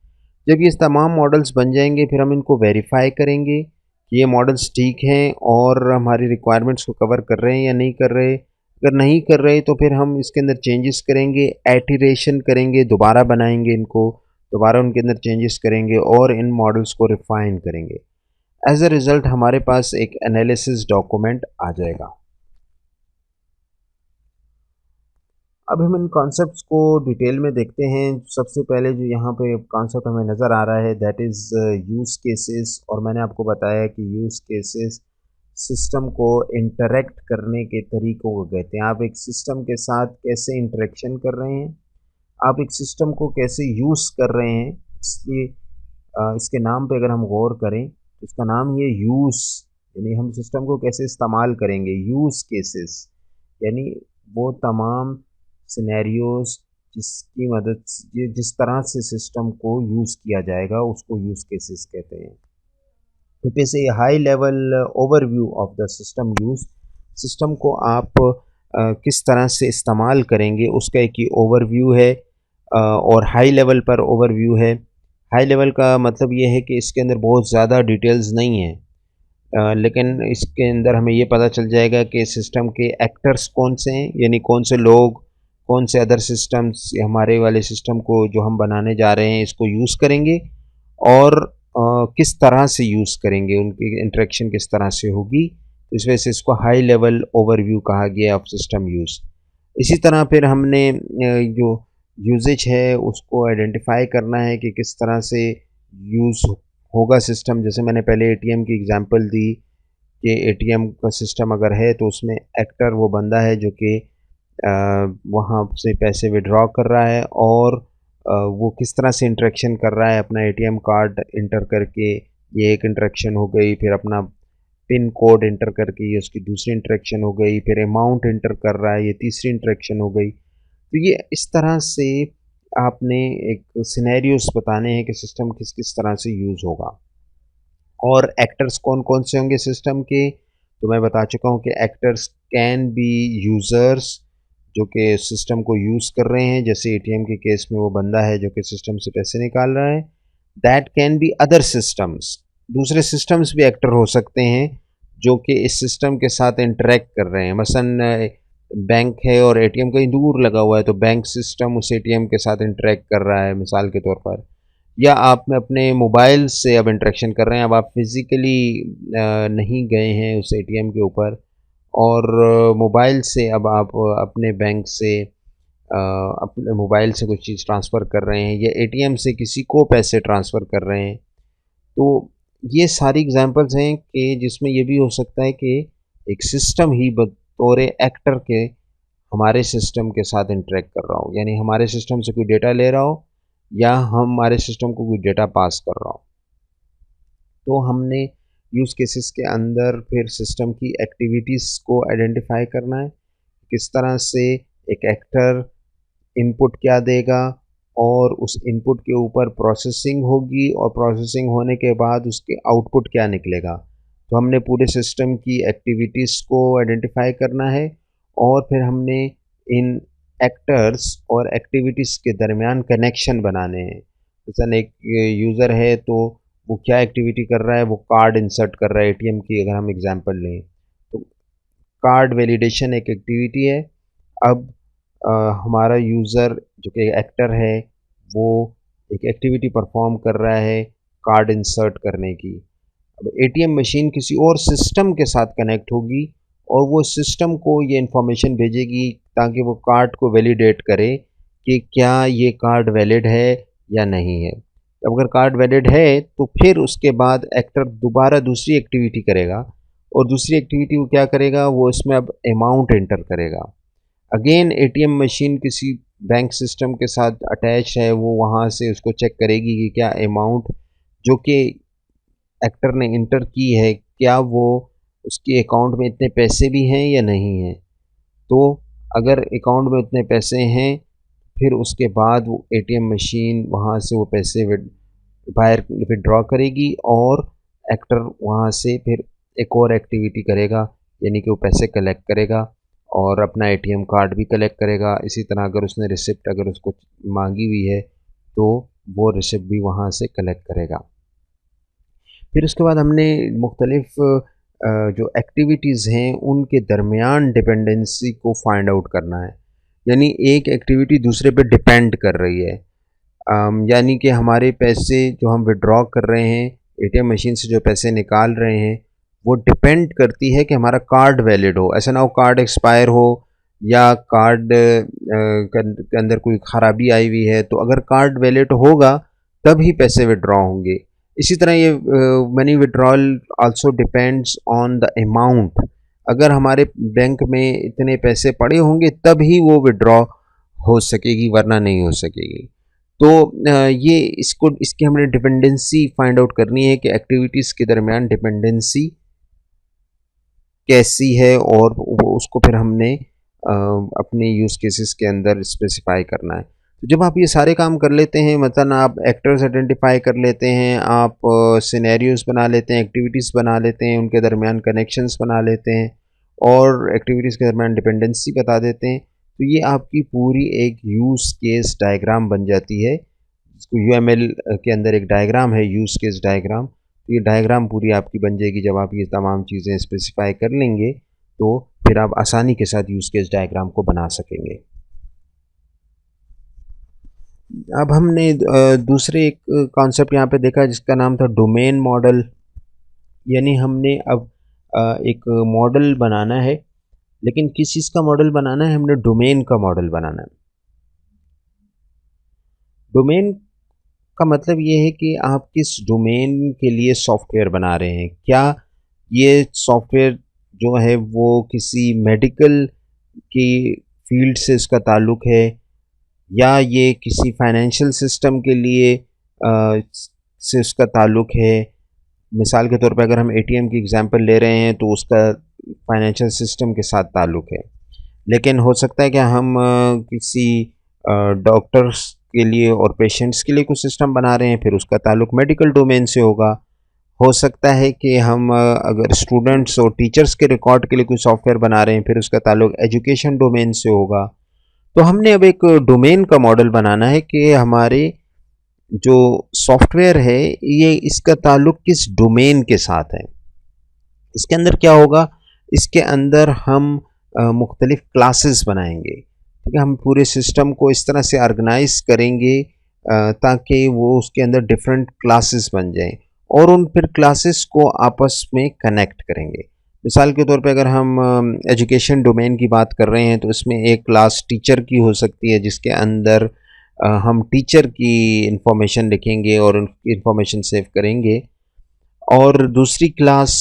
जब ये तमाम मॉडल्स बन जाएँगे, फिर हम इनको वेरीफ़ाई करेंगे कि ये मॉडल्स ठीक हैं और हमारी रिक्वायरमेंट्स को कवर कर रहे हैं या नहीं कर रहे। अगर नहीं कर रहे तो फिर हम इसके अंदर चेंजेस करेंगे, इटरेशन करेंगे, दोबारा बनाएँगे इनको, दोबारा उनके अंदर चेंजेस करेंगे और इन मॉडल्स को रिफ़ाइन करेंगे। एज़ अ रिज़ल्ट हमारे पास एक एनालिसिस डॉक्यूमेंट आ जाएगा। अब हम इन कॉन्सेप्ट्स को डिटेल में देखते हैं। सबसे पहले जो यहाँ पे कॉन्सेप्ट हमें नज़र आ रहा है दैट इज़ यूज़ केसेस, और मैंने आपको बताया कि यूज़ केसेस सिस्टम को इंटरैक्ट करने के तरीकों को कहते हैं। आप एक सिस्टम के साथ कैसे इंटरेक्शन कर रहे हैं, आप एक सिस्टम को कैसे यूज़ कर रहे हैं। इसलिए इसके नाम पे अगर हम गौर करें तो इसका नाम ये यूज़, यानी हम सिस्टम को कैसे इस्तेमाल करेंगे। यूज़ केसेस यानी वो तमाम सिनेरियोज़ जिसकी मदद से जिस तरह से सिस्टम को यूज़ किया जाएगा उसको यूज़ केसेस कहते हैं। It is a high level overview of the system use. System को आप किस तरह से इस्तेमाल करेंगे उसका एक ही ओवरव्यू है, और हाई लेवल पर ओवरव्यू है। हाई लेवल का मतलब ये है कि इसके अंदर बहुत ज़्यादा डिटेल्स नहीं है, लेकिन इसके अंदर हमें ये पता चल जाएगा कि सिस्टम के एक्टर्स कौन से हैं, यानी कौन से लोग, कौन से अदर सिस्टम्स हमारे वाले सिस्टम को जो हम बनाने जा रहे हैं इसको यूज़ करेंगे, और किस तरह से यूज़ करेंगे, उनकी इंटरेक्शन किस तरह से होगी। इस वजह से इसको हाई लेवल ओवरव्यू कहा गया ऑफ सिस्टम यूज़। इसी तरह फिर हमने जो यूजेज है उसको आइडेंटिफाई करना है कि किस तरह से यूज़ होगा सिस्टम। जैसे मैंने पहले एटीएम की एग्जांपल दी कि एटीएम का सिस्टम अगर है तो उसमें एक्टर वो बंदा है जो कि वहाँ से पैसे विड्रॉ कर रहा है, और वो किस तरह से इंटरेक्शन कर रहा है अपना एटीएम कार्ड इंटर करके, ये एक इंटरेक्शन हो गई। फिर अपना पिन कोड इंटर करके ये उसकी दूसरी इंटरेक्शन हो गई। फिर अमाउंट इंटर कर रहा है, ये तीसरी इंटरेक्शन हो गई। तो ये इस तरह से आपने एक सिनेरियोस बताने हैं कि सिस्टम किस किस तरह से यूज़ होगा, और एक्टर्स कौन कौन से होंगे सिस्टम के। तो मैं बता चुका हूँ कि एक्टर्स कैन बी यूज़र्स जो कि सिस्टम को यूज़ कर रहे हैं, जैसे एटीएम के केस में वो बंदा है जो कि सिस्टम से पैसे निकाल रहा है। That can be other systems, दूसरे सिस्टम्स भी एक्टर हो सकते हैं जो कि इस सिस्टम के साथ इंटरेक्ट कर रहे हैं। मसलन बैंक है और एटीएम कहीं दूर लगा हुआ है, तो बैंक सिस्टम उस एटीएम के साथ इंटरेक्ट कर रहा है मिसाल के तौर पर। या आप में अपने मोबाइल से अब इंटरेक्शन कर रहे हैं, अब आप फिज़िकली नहीं गए हैं उस एटीएम के ऊपर, और मोबाइल से अब आप अपने बैंक से अपने मोबाइल से कुछ चीज़ ट्रांसफ़र कर रहे हैं, या एटीएम से किसी को पैसे ट्रांसफ़र कर रहे हैं। तो ये सारी एग्ज़ाम्पल्स हैं कि जिसमें ये भी हो सकता है कि एक सिस्टम ही बतौर एक्टर के हमारे सिस्टम के साथ इंटरेक्ट कर रहा हो, यानी हमारे सिस्टम से कोई डेटा ले रहा हो या हमारे सिस्टम को कोई डेटा पास कर रहा हो। तो हमने यूज़ केसेस के अंदर फिर सिस्टम की एक्टिविटीज़ को आइडेंटिफाई करना है, किस तरह से एक एक्टर इनपुट क्या देगा, और उस इनपुट के ऊपर प्रोसेसिंग होगी, और प्रोसेसिंग होने के बाद उसके आउटपुट क्या निकलेगा। तो हमने पूरे सिस्टम की एक्टिविटीज़ को आइडेंटिफाई करना है, और फिर हमने इन एक्टर्स और एक्टिविटीज़ के दरमियान कनेक्शन बनाने हैं। जैसे एक यूज़र है तो वो क्या एक्टिविटी कर रहा है, वो कार्ड इंसर्ट कर रहा है एटीएम की, अगर हम एग्जांपल लें तो कार्ड वैलिडेशन एक एक्टिविटी है। अब अ, हमारा यूज़र जो कि एक्टर है वो एक एक्टिविटी परफॉर्म कर रहा है कार्ड इंसर्ट करने की। अब एटीएम मशीन किसी और सिस्टम के साथ कनेक्ट होगी, और वो सिस्टम को ये इन्फॉर्मेशन भेजेगी ताकि वो कार्ड को वैलिडेट करे कि क्या ये कार्ड वैलिड है या नहीं है। अब अगर कार्ड वैलिड है तो फिर उसके बाद एक्टर दोबारा दूसरी एक्टिविटी करेगा, और दूसरी एक्टिविटी वो क्या करेगा, वो इसमें अब अमाउंट एंटर करेगा। अगेन एटीएम मशीन किसी बैंक सिस्टम के साथ अटैच है, वो वहाँ से उसको चेक करेगी कि क्या अमाउंट जो कि एक्टर ने इंटर की है, क्या वो उसके अकाउंट में इतने पैसे भी हैं या नहीं हैं। तो अगर अकाउंट में उतने पैसे हैं, फिर उसके बाद वो एटीएम मशीन वहाँ से वो पैसे बाहर विड्रॉ करेगी, और एक्टर वहाँ से फिर एक और एक्टिविटी करेगा, यानी कि वो पैसे कलेक्ट करेगा और अपना एटीएम कार्ड भी कलेक्ट करेगा। इसी तरह अगर उसने रिसिप्ट अगर उसको मांगी हुई है तो वो रिसिप्ट भी वहाँ से कलेक्ट करेगा। फिर उसके बाद हमने मुख्तलिफ़ जो एक्टिविटीज़ हैं उनके दरमियान डिपेंडेंसी को फाइंड आउट करना है, यानी एक एक्टिविटी दूसरे पे डिपेंड कर रही है। यानी कि हमारे पैसे जो हम विड्रॉ कर रहे हैं एटीएम मशीन से, जो पैसे निकाल रहे हैं, वो डिपेंड करती है कि हमारा कार्ड वैलिड हो। ऐसा ना हो कार्ड एक्सपायर हो, या कार्ड के अंदर कोई ख़राबी आई हुई है। तो अगर कार्ड वैलिड होगा तब ही पैसे विड्रॉ होंगे। इसी तरह ये money withdrawal also depends on the amount. अगर हमारे बैंक में इतने पैसे पड़े होंगे तब ही वो विड्रॉ हो सकेगी, वरना नहीं हो सकेगी। तो ये इसको इसकी हमने डिपेंडेंसी फाइंड आउट करनी है कि एक्टिविटीज़ के दरमियान डिपेंडेंसी कैसी है, और वो उसको फिर हमने अपने यूज़ केसेस के अंदर स्पेसिफाई करना है। तो जब आप ये सारे काम कर लेते हैं, मतलब आप एक्टर्स आइडेंटिफाई कर लेते हैं, आप सिनेरियोज़ बना लेते हैं, एक्टिविटीज़ बना लेते हैं, उनके दरमियान कनेक्शंस बना लेते हैं और एक्टिविटीज़ के दरमियान डिपेंडेंसी बता देते हैं, तो ये आपकी पूरी एक यूज़ केस डायग्राम बन जाती है। इसको यूएमएल के अंदर एक डायग्राम है, यूज़ केस डायग्राम। तो ये डायग्राम पूरी आपकी बन जाएगी जब आप ये तमाम चीज़ें स्पेसिफाई कर लेंगे, तो फिर आप आसानी के साथ यूज़ केस डायग्राम को बना सकेंगे। अब हमने दूसरे एक कॉन्सेप्ट यहाँ पे देखा जिसका नाम था डोमेन मॉडल। यानी हमने अब एक मॉडल बनाना है, लेकिन किस चीज़ का मॉडल बनाना है, हमने डोमेन का मॉडल बनाना है। डोमेन का मतलब ये है कि आप किस डोमेन के लिए सॉफ्टवेयर बना रहे हैं। क्या ये सॉफ्टवेयर जो है वो किसी मेडिकल की फील्ड से इसका ताल्लुक़ है, या ये किसी फाइनेंशियल सिस्टम के लिए से उसका ताल्लुक़ है। मिसाल के तौर पे अगर हम एटीएम की एग्ज़ाम्पल ले रहे हैं तो उसका फाइनेंशियल सिस्टम के साथ ताल्लुक़ है। लेकिन हो सकता है कि हम किसी डॉक्टर्स के लिए और पेशेंट्स के लिए कुछ सिस्टम बना रहे हैं, फिर उसका ताल्लुक़ मेडिकल डोमेन से होगा। हो सकता है कि हम अगर स्टूडेंट्स और टीचर्स के रिकॉर्ड के लिए कोई सॉफ्टवेयर बना रहे हैं, फिर उसका ताल्लुक़ एजुकेशन डोमेन से होगा। तो हमने अब एक डोमेन का मॉडल बनाना है कि हमारे जो सॉफ्टवेयर है ये इसका ताल्लुक़ किस डोमेन के साथ है। इसके अंदर क्या होगा, इसके अंदर हम मुख्तलिफ़ क्लासेस बनाएंगे। ठीक है, हम पूरे सिस्टम को इस तरह से ऑर्गेनाइज करेंगे ताकि वो उसके अंदर डिफरेंट क्लासेस बन जाएं और उन फिर क्लासेस को आपस में कनेक्ट करेंगे। मिसाल के तौर पे अगर हम एजुकेशन डोमेन की बात कर रहे हैं तो इसमें एक क्लास टीचर की हो सकती है जिसके अंदर हम टीचर की इंफॉर्मेशन लिखेंगे और इंफॉर्मेशन सेव करेंगे, और दूसरी क्लास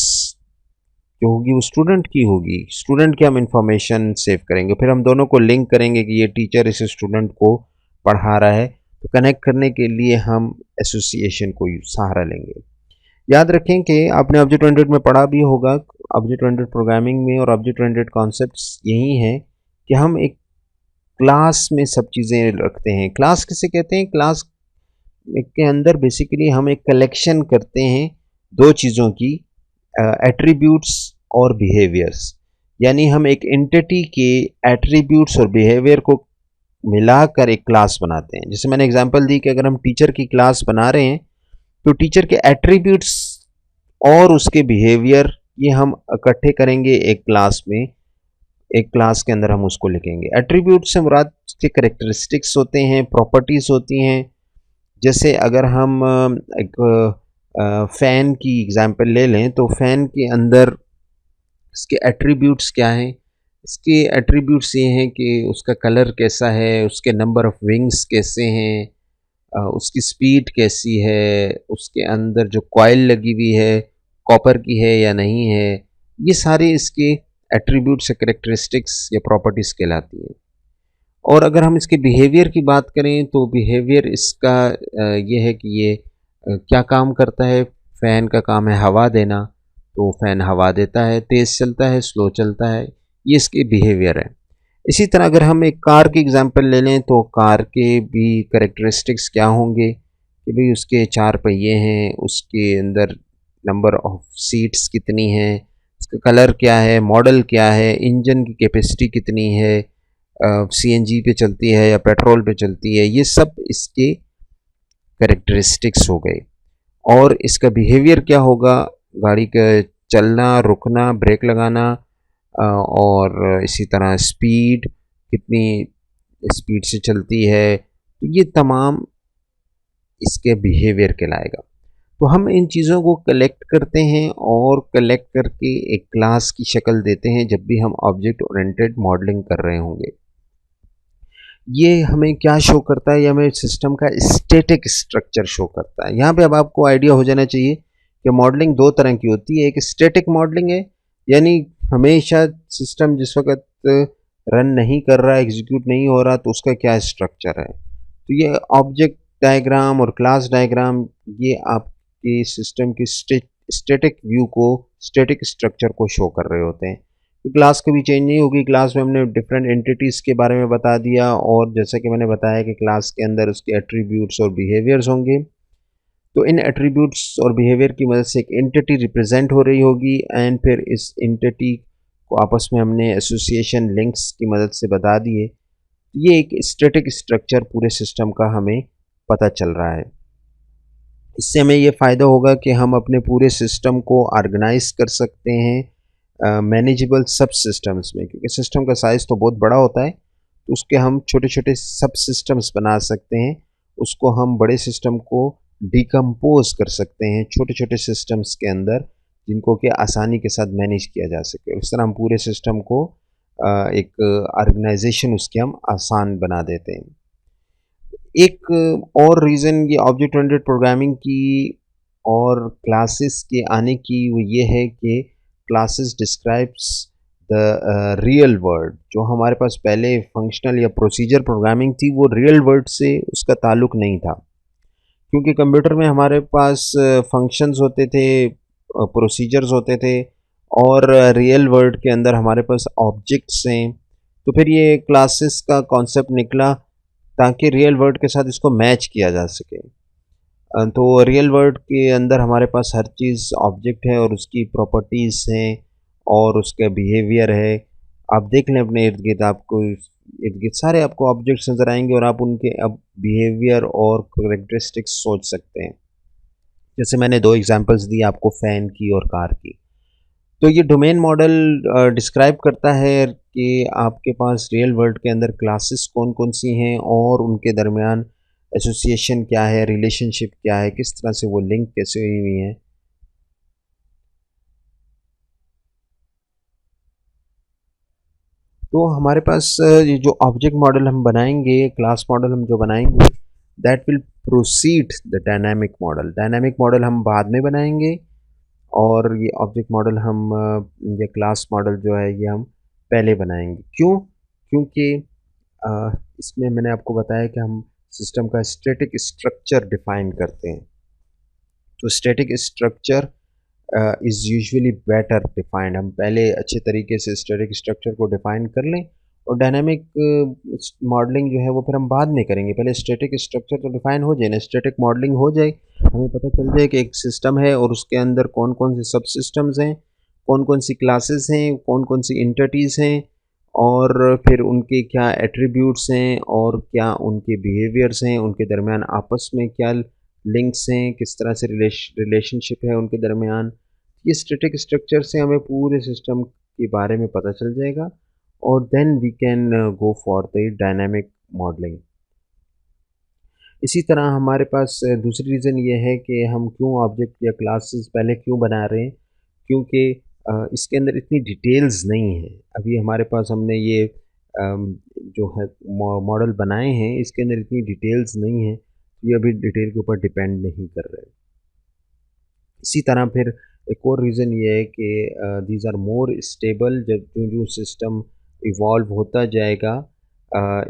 जो होगी वो स्टूडेंट की होगी, स्टूडेंट की हम इंफॉर्मेशन सेव करेंगे। फिर हम दोनों को लिंक करेंगे कि ये टीचर इस स्टूडेंट को पढ़ा रहा है, तो कनेक्ट करने के लिए हम एसोसिएशन को सहारा लेंगे। याद रखें कि आपने ऑब्जेक्ट ओरिएंटेड में पढ़ा भी होगा, ऑब्जेक्ट ओरिएंटेड प्रोग्रामिंग में और ऑब्जेक्ट ओरिएंटेड कॉन्सेप्ट्स यही हैं कि हम एक क्लास में सब चीज़ें रखते हैं। क्लास किसे कहते हैं? क्लास के अंदर बेसिकली हम एक कलेक्शन करते हैं दो चीज़ों की, एट्रीब्यूट्स और बिहेवियर्स। यानी हम एक एंटिटी के एट्रीब्यूट्स और बिहेवियर को मिलाकर एक क्लास बनाते हैं। जैसे मैंने एग्जांपल दी कि अगर हम टीचर की क्लास बना रहे हैं तो टीचर के एट्रीब्यूट्स और उसके बिहेवियर ये हम इकट्ठे करेंगे एक क्लास में, एक क्लास के अंदर हम उसको लिखेंगे। एट्रीब्यूट से मुराद उसके करेक्टरिस्टिक्स होते हैं, प्रॉपर्टीज़ होती हैं। जैसे अगर हम एक फ़ैन की एग्जांपल ले लें तो फ़ैन के अंदर इसके एट्रीब्यूट्स क्या हैं? इसके एट्रीब्यूट्स ये हैं कि उसका कलर कैसा है, उसके नंबर ऑफ़ विंग्स कैसे हैं, उसकी स्पीड कैसी है, उसके अंदर जो कॉइल लगी हुई है कॉपर की है या नहीं है। ये सारे इसके एट्रीब्यूट्स या कैरेक्टरिस्टिक्स या प्रॉपर्टीज़ कहलाती हैं। और अगर हम इसके बिहेवियर की बात करें तो बिहेवियर इसका ये है कि ये क्या काम करता है। फ़ैन का काम है हवा देना, तो फ़ैन हवा देता है, तेज़ चलता है, स्लो चलता है, ये इसके बिहेवियर है। इसी तरह अगर हम एक कार की एग्जांपल ले लें तो कार के भी कैरेक्टरिस्टिक्स क्या होंगे कि भाई उसके 4 पहिए हैं, उसके अंदर नंबर ऑफ़ सीट्स कितनी हैं, उसका कलर क्या है, मॉडल क्या है, इंजन की कैपेसिटी कितनी है, सीएनजी पे चलती है या पेट्रोल पे चलती है, ये सब इसके कैरेक्टरिस्टिक्स हो गए। और इसका बिहेवियर क्या होगा, गाड़ी का चलना, रुकना, ब्रेक लगाना, और इसी तरह स्पीड कितनी स्पीड से चलती है, तो ये तमाम इसके बिहेवियर कहलाएगा। तो हम इन चीज़ों को कलेक्ट करते हैं और कलेक्ट करके एक क्लास की शक्ल देते हैं जब भी हम ऑब्जेक्ट ओरिएंटेड मॉडलिंग कर रहे होंगे। ये हमें क्या शो करता है, ये हमें सिस्टम का स्टैटिक स्ट्रक्चर शो करता है। यहाँ पे अब आपको आइडिया हो जाना चाहिए कि मॉडलिंग दो तरह की होती है। एक स्टैटिक मॉडलिंग है, यानी हमेशा सिस्टम जिस वक्त रन नहीं कर रहा, एग्जीक्यूट नहीं हो रहा, तो उसका क्या स्ट्रक्चर है। तो ये ऑब्जेक्ट डायग्राम और क्लास डायग्राम ये आपके सिस्टम की स्टैटिक व्यू को, स्टैटिक स्ट्रक्चर को शो कर रहे होते हैं। क्लास कभी चेंज नहीं होगी। क्लास में हमने डिफरेंट एंटिटीज़ के बारे में बता दिया और जैसा कि मैंने बताया कि क्लास के अंदर उसके एट्रीब्यूट्स और बिहेवियर्स होंगे। तो इन एट्रीब्यूट्स और बिहेवियर की मदद से एक एंटिटी रिप्रेजेंट हो रही होगी एंड फिर इस एंटिटी को आपस में हमने एसोसिएशन लिंक्स की मदद से बता दिए। ये एक स्टैटिक स्ट्रक्चर पूरे सिस्टम का हमें पता चल रहा है। इससे हमें ये फ़ायदा होगा कि हम अपने पूरे सिस्टम को ऑर्गेनाइज कर सकते हैं मैनेजेबल सब सिस्टम्स में, क्योंकि सिस्टम का साइज़ तो बहुत बड़ा होता है, तो उसके हम छोटे-छोटे सब सिस्टम्स बना सकते हैं। उसको हम बड़े सिस्टम को डिकम्पोज़ कर सकते हैं छोटे-छोटे सिस्टम्स के अंदर, जिनको कि आसानी के साथ मैनेज किया जा सके। इस तरह हम पूरे सिस्टम को एक ऑर्गेनाइजेशन उसकी हम आसान बना देते हैं। एक और रीज़न ये ऑब्जेक्ट ओरिएंटेड प्रोग्रामिंग की और क्लासेस के आने की वो ये है कि classes describes the real world. जो हमारे पास पहले फंक्शनल या प्रोसीजर प्रोग्रामिंग थी वो रियल वर्ल्ड से उसका ताल्लुक नहीं था, क्योंकि कंप्यूटर में हमारे पास फंक्शंस होते थे, प्रोसीजर्स होते थे और रियल वर्ल्ड के अंदर हमारे पास ऑब्जेक्ट्स हैं। तो फिर ये क्लासेस का कॉन्सेप्ट निकला ताकि रियल वर्ल्ड के साथ इसको मैच किया जा सके। तो रियल वर्ल्ड के अंदर हमारे पास हर चीज़ ऑब्जेक्ट है और उसकी प्रॉपर्टीज़ हैं और उसका बिहेवियर है। आप देख लें अपने इर्द-गिर्द, आपको इर्द-गिर्द सारे आपको ऑब्जेक्ट्स नज़र आएँगे और आप उनके अब बिहेवियर और कैरेक्टरिस्टिक्स सोच सकते हैं। जैसे मैंने 2 एग्ज़ाम्पल्स दी आपको फ़ैन की और कार की। तो ये डोमेन मॉडल डिस्क्राइब करता है कि आपके पास रियल वर्ल्ड के अंदर क्लासेस कौन-कौन सी हैं और उनके दरमियान एसोसिएशन क्या है, रिलेशनशिप क्या है, किस तरह से वो लिंक कैसे हुई हुई हैं। तो हमारे पास ये जो ऑब्जेक्ट मॉडल हम बनाएँगे, क्लास मॉडल हम जो बनाएँगे, that will proceed the dynamic model. Dynamic model हम बाद में बनाएँगे और ये ऑब्जेक्ट मॉडल हम ये क्लास मॉडल जो है ये हम पहले बनाएँगे। क्यों? क्योंकि इसमें मैंने आपको बताया कि हम सिस्टम का स्टैटिक स्ट्रक्चर डिफ़ाइन करते हैं। तो static structure is usually better defined. हम पहले अच्छे तरीके से स्टैटिक स्ट्रक्चर को डिफाइन कर लें और डायनामिक मॉडलिंग जो है वो फिर हम बाद में करेंगे। पहले स्टैटिक स्ट्रक्चर तो डिफाइन हो जाए ना, स्टैटिक मॉडलिंग हो जाए, हमें पता चल जाए कि एक सिस्टम है और उसके अंदर कौन कौन से सब सिस्टम्स हैं, कौन कौन सी क्लासेस हैं, कौन कौन सी इंटिटीज़ हैं और फिर उनके क्या एट्रीब्यूट्स हैं और क्या उनके बिहेवियर्स हैं, उनके दरमियान आपस में क्या लिंक्स हैं, किस तरह से रिलेशनशिप है उनके दरमियान। ये स्टैटिक स्ट्रक्चर से हमें पूरे सिस्टम के बारे में पता चल जाएगा और then we can go for the dynamic modelling. इसी तरह हमारे पास दूसरी रीज़न ये है कि हम क्यों ऑब्जेक्ट या क्लासेस पहले क्यों बना रहे हैं, क्योंकि इसके अंदर इतनी डिटेल्स नहीं है। अभी हमारे पास हमने ये जो है मॉडल बनाए हैं, इसके अंदर इतनी डिटेल्स नहीं है, ये अभी डिटेल के ऊपर डिपेंड नहीं कर रहे। इसी तरह फिर एक और रीज़न ये है कि दीज़ आर मोर स्टेबल। जब जो सिस्टम इवॉल्व होता जाएगा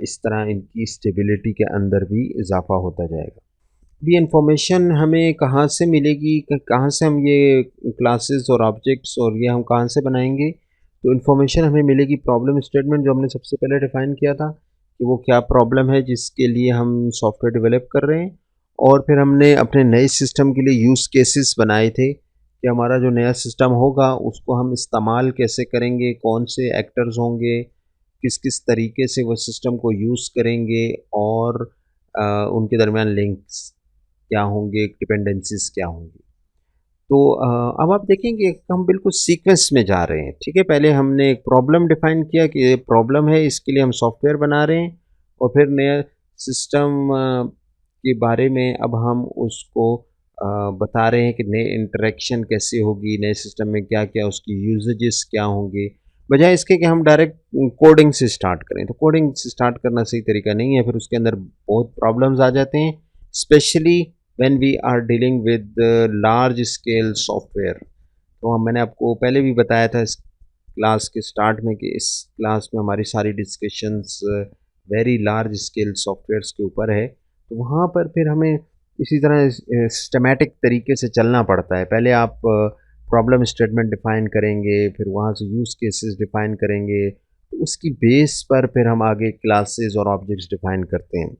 इस तरह इनकी स्टेबिलिटी के अंदर भी इजाफा होता जाएगा। ये इन्फॉर्मेशन हमें कहाँ से मिलेगी, कहाँ से हम ये क्लासेस और ऑब्जेक्ट्स और ये हम कहाँ से बनाएंगे? तो इन्फॉर्मेशन हमें मिलेगी प्रॉब्लम स्टेटमेंट जो हमने सबसे पहले डिफ़ाइन किया था कि वो क्या प्रॉब्लम है जिसके लिए हम सॉफ्टवेयर डेवलप कर रहे हैं और फिर हमने अपने नए सिस्टम के लिए यूज़ केसेस बनाए थे कि हमारा जो नया सिस्टम होगा उसको हम इस्तेमाल कैसे करेंगे, कौन से एक्टर्स होंगे, किस किस तरीके से वो सिस्टम को यूज़ करेंगे और उनके दरमियान लिंक्स क्या होंगे, डिपेंडेंसीज़ क्या होंगी। तो अब आप देखेंगे हम बिल्कुल सीक्वेंस में जा रहे हैं, ठीक है? पहले हमने एक प्रॉब्लम डिफ़ाइन किया कि ये प्रॉब्लम है, इसके लिए हम सॉफ्टवेयर बना रहे हैं और फिर नया सिस्टम के बारे में अब हम उसको बता रहे हैं कि नए इंटरेक्शन कैसे होगी, नए सिस्टम में क्या-क्या उसकी यूसेजेस क्या होंगे। बजाय इसके कि हम डायरेक्ट कोडिंग से स्टार्ट करें, तो कोडिंग से स्टार्ट करना सही तरीका नहीं है, फिर उसके अंदर बहुत प्रॉब्लम्स आ जाते हैं, specially when we are dealing with large scale software. तो मैंने आपको पहले भी बताया था इस क्लास के स्टार्ट में कि इस क्लास में हमारी सारी discussions very large scale softwares के ऊपर है। तो वहाँ पर फिर हमें इसी तरह सिस्टमैटिक तरीके से चलना पड़ता है। पहले आप प्रॉब्लम स्टेटमेंट डिफ़ाइन करेंगे, फिर वहाँ से यूज़ केसेस डिफ़ाइन करेंगे, तो उसकी बेस पर फिर हम आगे क्लासेस और ऑब्जेक्ट्स डिफ़ाइन करते हैं।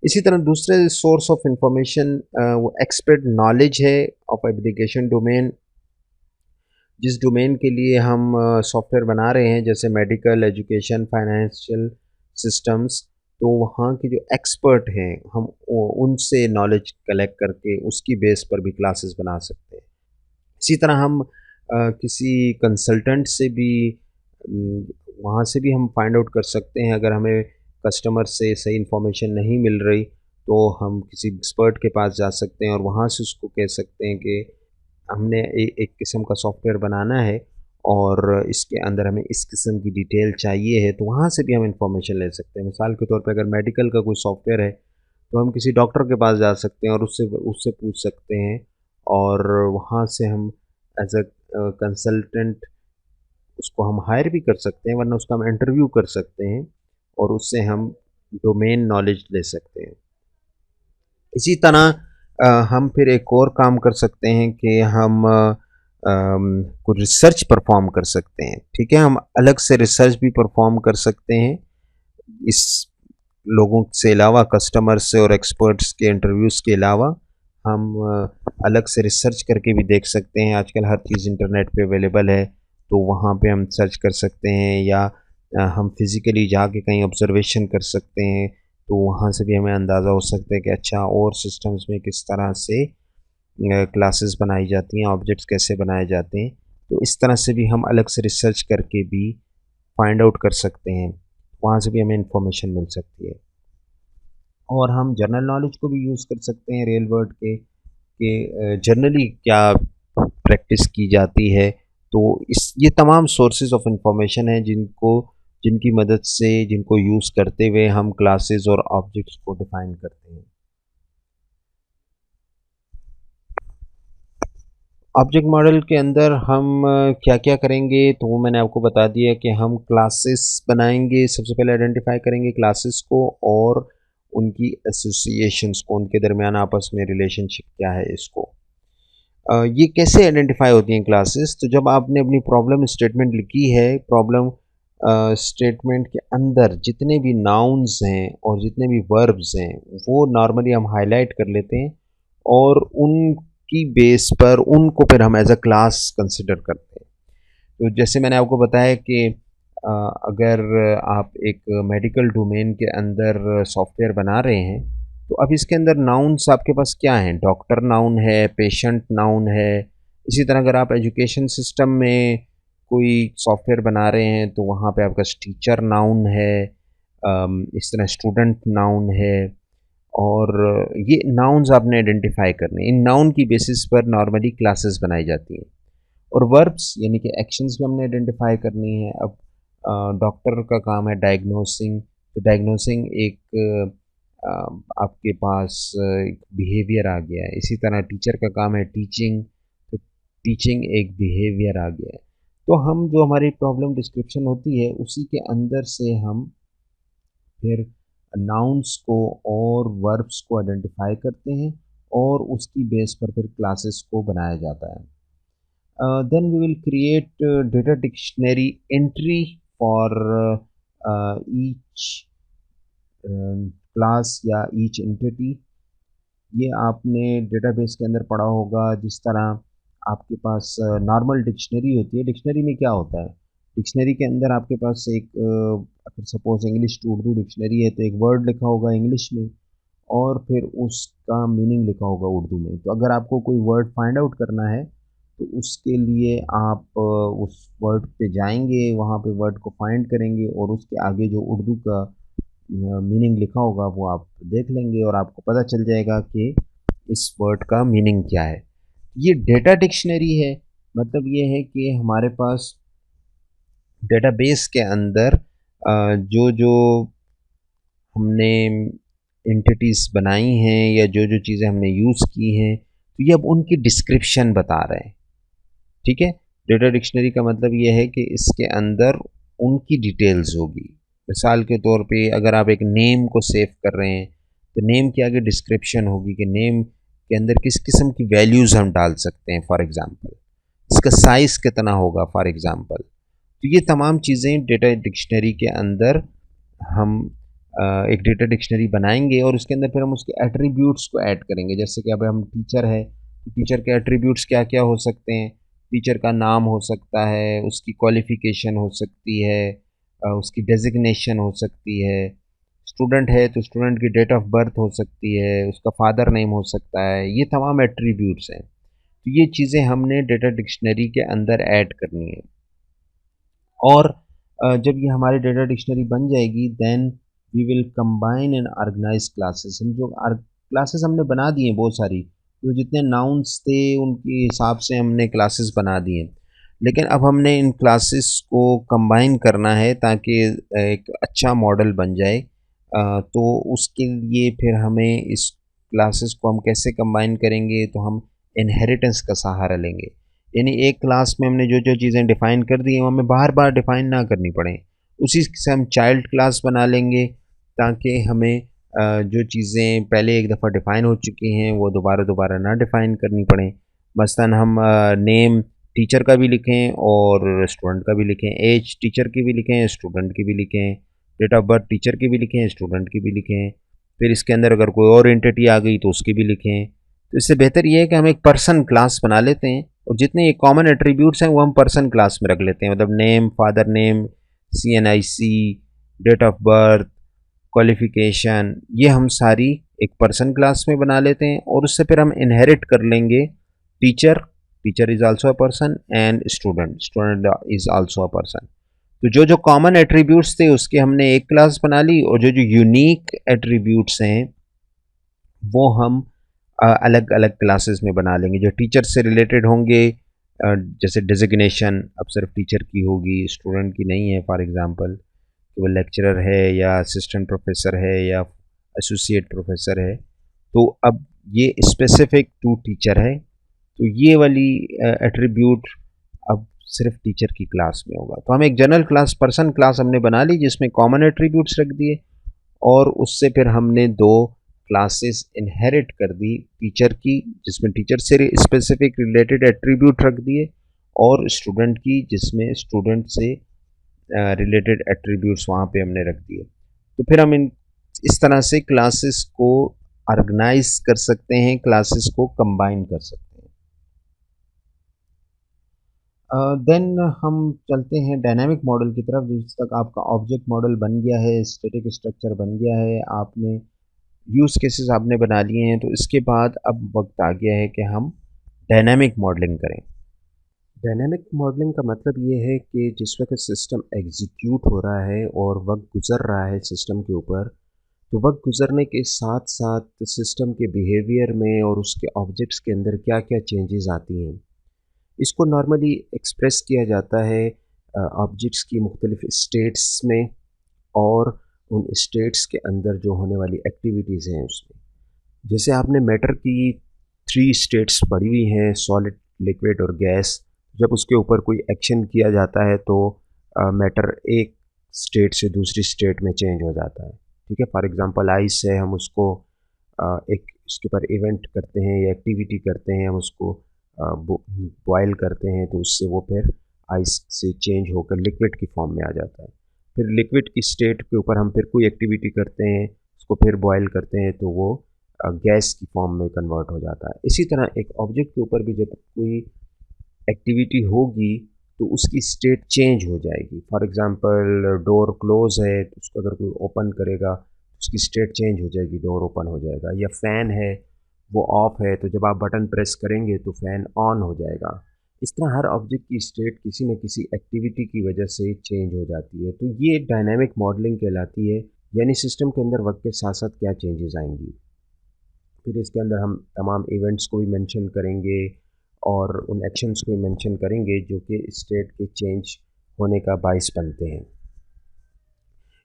इसी तरह दूसरे सोर्स ऑफ इंफॉर्मेशन वो एक्सपर्ट नॉलेज है ऑफ एप्लीकेशन डोमेन। जिस डोमेन के लिए हम सॉफ्टवेयर बना रहे हैं, जैसे मेडिकल, एजुकेशन, फाइनेंशियल सिस्टम्स, तो वहाँ के जो एक्सपर्ट हैं हम उनसे नॉलेज कलेक्ट करके उसकी बेस पर भी क्लासेस बना सकते हैं। इसी तरह हम किसी कंसल्टेंट से भी उम, वहाँ से भी हम फाइंड आउट कर सकते हैं, अगर हमें कस्टमर से सही इन्फॉर्मेशन नहीं मिल रही, तो हम किसी एक्सपर्ट के पास जा सकते हैं और वहाँ से उसको कह सकते हैं कि हमने एक किस्म का सॉफ्टवेयर बनाना है और इसके अंदर हमें इस किस्म की डिटेल चाहिए है, तो वहाँ से भी हम इन्फॉर्मेशन ले सकते हैं। मिसाल के तौर पे अगर मेडिकल का कोई सॉफ्टवेयर है, तो हम किसी डॉक्टर के पास जा सकते हैं और उससे उससे पूछ सकते हैं और वहाँ से हम एज़ अ कंसल्टेंट उसको हम हायर भी कर सकते हैं, वरना उसका हम इंटरव्यू कर सकते हैं और उससे हम डोमेन नॉलेज ले सकते हैं। इसी तरह हम फिर एक और काम कर सकते हैं कि हम कोई रिसर्च परफॉर्म कर सकते हैं, ठीक है? हम अलग से रिसर्च भी परफॉर्म कर सकते हैं इस लोगों से अलावा, कस्टमर से और एक्सपर्ट्स के इंटरव्यूज़ के अलावा हम अलग से रिसर्च करके भी देख सकते हैं। आजकल हर चीज़ इंटरनेट पे अवेलेबल है, तो वहाँ पे हम सर्च कर सकते हैं या हम फिज़िकली जाके कहीं ऑब्ज़र्वेशन कर सकते हैं, तो वहाँ से भी हमें अंदाज़ा हो सकता है कि अच्छा और सिस्टम्स में किस तरह से क्लासेस बनाई जाती हैं, ऑब्जेक्ट्स कैसे बनाए जाते हैं। तो इस तरह से भी हम अलग से रिसर्च करके भी फाइंड आउट कर सकते हैं, वहाँ से भी हमें इन्फॉर्मेशन मिल सकती है। और हम जनरल नॉलेज को भी यूज़ कर सकते हैं रियल वर्ल्ड के कि जनरली क्या प्रैक्टिस की जाती है। तो इस ये तमाम सोर्सेज़ ऑफ इंफॉर्मेशन हैं जिनकी मदद से, जिनको यूज़ करते हुए हम क्लासेस और ऑब्जेक्ट्स को डिफ़ाइन करते हैं। ऑब्जेक्ट मॉडल के अंदर हम क्या-क्या करेंगे, तो वो मैंने आपको बता दिया कि हम क्लासेस बनाएँगे, सबसे पहले आइडेंटिफ़ाई करेंगे क्लासेस को और उनकी एसोसिएशंस को, उनके दरमियान आपस में रिलेशनशिप क्या है इसको। ये कैसे आइडेंटिफ़ाई होती हैं क्लासेस, तो जब आपने अपनी प्रॉब्लम स्टेटमेंट लिखी है, प्रॉब्लम स्टेटमेंट के अंदर जितने भी नाउन्स हैं और जितने भी वर्ब्स हैं, वो नॉर्मली हम हाइलाइट कर लेते हैं और उनकी बेस पर उनको फिर हम एज़ अ क्लास कंसिडर करते हैं। तो जैसे मैंने आपको बताया कि अगर आप एक मेडिकल डोमेन के अंदर सॉफ्टवेयर बना रहे हैं, तो अब इसके अंदर नाउन्स आपके पास क्या हैं? डॉक्टर नाउन है, पेशेंट नाउन है। इसी तरह अगर आप एजुकेशन सिस्टम में कोई सॉफ्टवेयर बना रहे हैं, तो वहाँ पे आपका टीचर नाउन है, इस तरह स्टूडेंट नाउन है और ये नाउन्स आपने आइडेंटिफ़ाई करने हैं। इन नाउन की बेसिस पर नॉर्मली क्लासेस बनाई जाती हैं। और वर्ब्स यानी कि एक्शंस भी हमने आइडेंटिफाई करनी है। अब डॉक्टर का काम है डायग्नोसिंग, तो डायग्नोसिंग एक अ, आपके पास एक बिहेवियर आ गया है। इसी तरह टीचर का काम है टीचिंग, तो टीचिंग एक बिहेवियर आ गया है। तो हम जो हमारी प्रॉब्लम डिस्क्रिप्शन होती है उसी के अंदर से हम फिर नाउन्स को और वर्ब्स को आइडेंटिफाई करते हैं और उसकी बेस पर फिर क्लासेस को बनाया जाता है। Then we will create data dictionary entry for each class या ईच एंटिटी। ये आपने डेटाबेस के अंदर पढ़ा होगा, जिस तरह आपके पास नॉर्मल डिक्शनरी होती है। डिक्शनरी में क्या होता है, डिक्शनरी के अंदर आपके पास एक अगर suppose English to Urdu dictionary है, तो एक वर्ड लिखा होगा इंग्लिश में और फिर उसका मीनिंग लिखा होगा उर्दू में। तो अगर आपको कोई वर्ड फाइंड आउट करना है, तो उसके लिए आप उस वर्ड पे जाएँगे, वहाँ पे वर्ड को फाइंड करेंगे और उसके आगे जो उर्दू का मीनिंग लिखा होगा वो आप देख लेंगे और आपको पता चल जाएगा कि इस वर्ड का मीनिंग क्या है। ये डेटा डिक्शनरी है, मतलब ये है कि हमारे पास डेटाबेस के अंदर जो-जो हमने एंटिटीज़ बनाई हैं या जो-जो चीज़ें हमने यूज़ की हैं, तो ये अब उनकी डिस्क्रिप्शन बता रहे हैं, ठीक है? डेटा डिक्शनरी का मतलब ये है कि इसके अंदर उनकी डिटेल्स होगी। मिसाल के तौर पे अगर आप एक नेम को सेव कर रहे हैं, तो नेम के आगे डिस्क्रिप्शन होगी कि नेम के अंदर किस किस्म की वैल्यूज़ हम डाल सकते हैं फॉर एग्ज़ाम्पल। इसका साइज़ कितना होगा फॉर एग्ज़ाम्पल। तो ये तमाम चीज़ें डेटा डिक्शनरी के अंदर हम एक डेटा डिक्शनरी बनाएंगे और उसके अंदर फिर हम उसके एट्रीब्यूट्स को ऐड करेंगे। जैसे कि अब हम टीचर है, तो टीचर के एट्रीब्यूट्स क्या क्या हो सकते हैं। टीचर का नाम हो सकता है, उसकी क्वालिफ़िकेशन हो सकती है, उसकी डेज़िग्नेशन हो सकती है। स्टूडेंट है तो स्टूडेंट की डेट ऑफ बर्थ हो सकती है, उसका फादर नेम हो सकता है। ये तमाम एट्रीब्यूट्स हैं। तो ये चीज़ें हमने डेटा डिक्शनरी के अंदर ऐड करनी है। और जब ये हमारी डेटा डिक्शनरी बन जाएगी then we will combine and organise classes. हम जो क्लासेस हमने बना दी हैं बहुत सारी, तो जितने नाउन्स थे उनके हिसाब से हमने क्लासेस बना दिए। लेकिन अब हमने इन क्लासेस को कंबाइन करना है ताकि एक अच्छा मॉडल बन जाए। तो उसके लिए फिर हमें इस क्लासेस को हम कैसे कंबाइन करेंगे, तो हम इनहेरिटेंस का सहारा लेंगे। यानी एक क्लास में हमने जो जो चीज़ें डिफ़ाइन कर दी हैं वो हमें बार बार डिफ़ाइन ना करनी पड़े। उसी से हम चाइल्ड क्लास बना लेंगे ताकि हमें जो चीज़ें पहले एक दफ़ा डिफ़ाइन हो चुकी हैं वो दोबारा दोबारा ना डिफ़ाइन करनी पड़ें। मसलन हम नेम टीचर का भी लिखें और स्टूडेंट का भी लिखें, एज टीचर की भी लिखें, स्टूडेंट की भी लिखें, डेट ऑफ बर्थ टीचर की भी लिखें, स्टूडेंट की भी लिखें। फिर इसके अंदर अगर कोई और एंटिटी आ गई तो उसकी भी लिखें। तो इससे बेहतर ये है कि हम एक पर्सन क्लास बना लेते हैं और जितने ये कॉमन एट्रीब्यूट्स हैं वो हम पर्सन क्लास में रख लेते हैं। मतलब name, father name, CNIC, date of birth, qualification, ये हम सारी एक पर्सन क्लास में बना लेते हैं और उससे फिर हम इनहेरिट कर लेंगे teacher. Teacher is also a person and student, student is also a person. तो जो जो कॉमन एट्रीब्यूट्स थे उसके हमने एक क्लास बना ली और जो जो यूनिक एट्रीब्यूट्स हैं वो हम अलग अलग क्लासेस में बना लेंगे। जो टीचर से रिलेटेड होंगे, जैसे डेजिग्नेशन अब सिर्फ टीचर की होगी, स्टूडेंट की नहीं है। फॉर एग्जांपल कि वो लेक्चरर है या असिस्टेंट प्रोफेसर है या एसोसिएट प्रोफेसर है, तो अब ये स्पेसिफिक टू टीचर है। तो ये वाली एट्रीब्यूट अब सिर्फ टीचर की क्लास में होगा। तो हम एक जनरल क्लास पर्सन क्लास हमने बना ली जिसमें कॉमन एट्रीब्यूट्स रख दिए और उससे फिर हमने दो क्लासेस इनहेरिट कर दी टीचर की, जिसमें टीचर से स्पेसिफिक रिलेटेड एट्रीब्यूट रख दिए, और स्टूडेंट की जिसमें स्टूडेंट से रिलेटेड एट्रीब्यूट्स वहाँ पे हमने रख दिए। तो फिर हम इन इस तरह से क्लासेस को ऑर्गेनाइज कर सकते हैं, क्लासेस को कंबाइन कर सकते हैं। देन हम चलते हैं डायनामिक मॉडल की तरफ। जिस तक आपका ऑब्जेक्ट मॉडल बन गया है, स्टैटिक स्ट्रक्चर बन गया है, आपने यूज़ केसेस आपने बना लिए हैं, तो इसके बाद अब वक्त आ गया है कि हम डायनामिक मॉडलिंग करें। डायनामिक मॉडलिंग का मतलब ये है कि जिस वक्त सिस्टम एग्जीक्यूट हो रहा है और वक्त गुज़र रहा है सिस्टम के ऊपर, तो वक्त गुज़रने के साथ साथ सिस्टम के बिहेवियर में और उसके ऑब्जेक्ट्स के अंदर क्या क्या चेंजेस आती हैं, इसको नॉर्मली एक्सप्रेस किया जाता है ऑब्जेक्ट्स की मुख्तलिफ स्टेट्स में और उन स्टेट्स के अंदर जो होने वाली एक्टिविटीज़ हैं उसमें। जैसे आपने मैटर की 3 स्टेट्स पढ़ी हुई हैं, सॉलिड, लिक्विड और गैस। जब उसके ऊपर कोई एक्शन किया जाता है तो मैटर एक स्टेट से दूसरी स्टेट में चेंज हो जाता है। ठीक है, फॉर एग्जांपल आइस है, हम उसको एक उसके ऊपर इवेंट करते हैं या एक्टिविटी करते हैं, हम उसको बॉयल करते हैं तो उससे वो फिर आइस से चेंज होकर लिक्विड की फॉर्म में आ जाता है। फिर लिक्विड की स्टेट के ऊपर हम फिर कोई एक्टिविटी करते हैं, उसको फिर बॉयल करते हैं तो वो गैस की फॉर्म में कन्वर्ट हो जाता है। इसी तरह एक ऑब्जेक्ट के ऊपर भी जब कोई एक्टिविटी होगी तो उसकी स्टेट चेंज हो जाएगी। फॉर एग्जांपल डोर क्लोज है तो उसको अगर कोई ओपन करेगा तो उसकी स्टेट चेंज हो जाएगी, डोर ओपन हो जाएगा। या फ़ैन है वो ऑफ़ है तो जब आप बटन प्रेस करेंगे तो फ़ैन ऑन हो जाएगा। इस तरह हर ऑब्जेक्ट की स्टेट किसी न किसी एक्टिविटी की वजह से चेंज हो जाती है। तो ये डायनामिक मॉडलिंग कहलाती है, यानी सिस्टम के अंदर वक्त के साथ साथ क्या चेंजेस आएंगी। फिर इसके अंदर हम तमाम इवेंट्स को भी मेंशन करेंगे और उन एक्शंस को भी मेंशन करेंगे जो कि स्टेट के चेंज होने का बायस बनते हैं।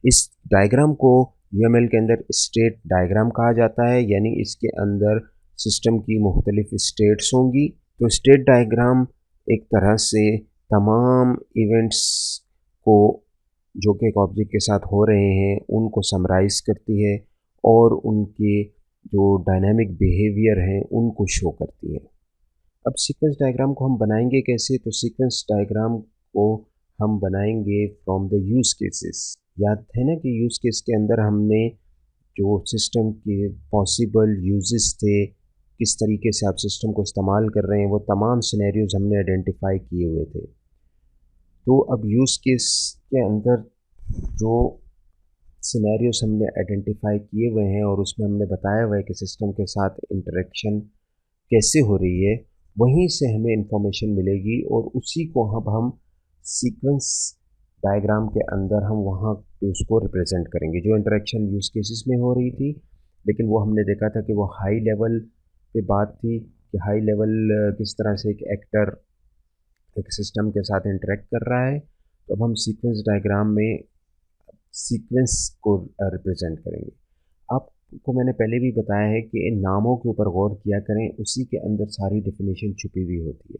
इस डायग्राम को UML के अंदर स्टेट डायग्राम कहा जाता है, यानी इसके अंदर सिस्टम की मुख्तलिफ स्टेट्स होंगी। तो स्टेट डायग्राम एक तरह से तमाम इवेंट्स को जो कि एक ऑब्जेक्ट के साथ हो रहे हैं उनको समराइज़ करती है और उनके जो डायनामिक बिहेवियर हैं उनको शो करती है। अब सीक्वेंस डायग्राम को हम बनाएंगे कैसे? तो सीक्वेंस डायग्राम को हम बनाएंगे फ्रॉम द यूज़ केसेस। याद है ना कि यूज़ केस के अंदर हमने जो सिस्टम के पॉसिबल यूजेस थे, किस तरीके से आप सिस्टम को इस्तेमाल कर रहे हैं, वो तमाम सिनेरियोज हमने आइडेंटिफाई किए हुए थे। तो अब यूज़ केस के अंदर जो सिनेरियोज हमने आइडेंटिफाई किए हुए हैं और उसमें हमने बताया हुआ है कि सिस्टम के साथ इंटरेक्शन कैसे हो रही है, वहीं से हमें इंफॉर्मेशन मिलेगी और उसी को अब हम सीक्वेंस डायग्राम के अंदर हम वहाँ पे उसको रिप्रेजेंट करेंगे। जो इंटरेक्शन यूज़ केसेस में हो रही थी, लेकिन वो हमने देखा था कि वो हाई लेवल पे बात थी कि हाई लेवल किस तरह से एक एक्टर एक सिस्टम के साथ इंटरेक्ट कर रहा है। तो अब हम सीक्वेंस डायग्राम में सीक्वेंस को रिप्रेजेंट करेंगे। आपको मैंने पहले भी बताया है कि इन नामों के ऊपर गौर किया करें, उसी के अंदर सारी डेफिनेशन छुपी हुई होती है।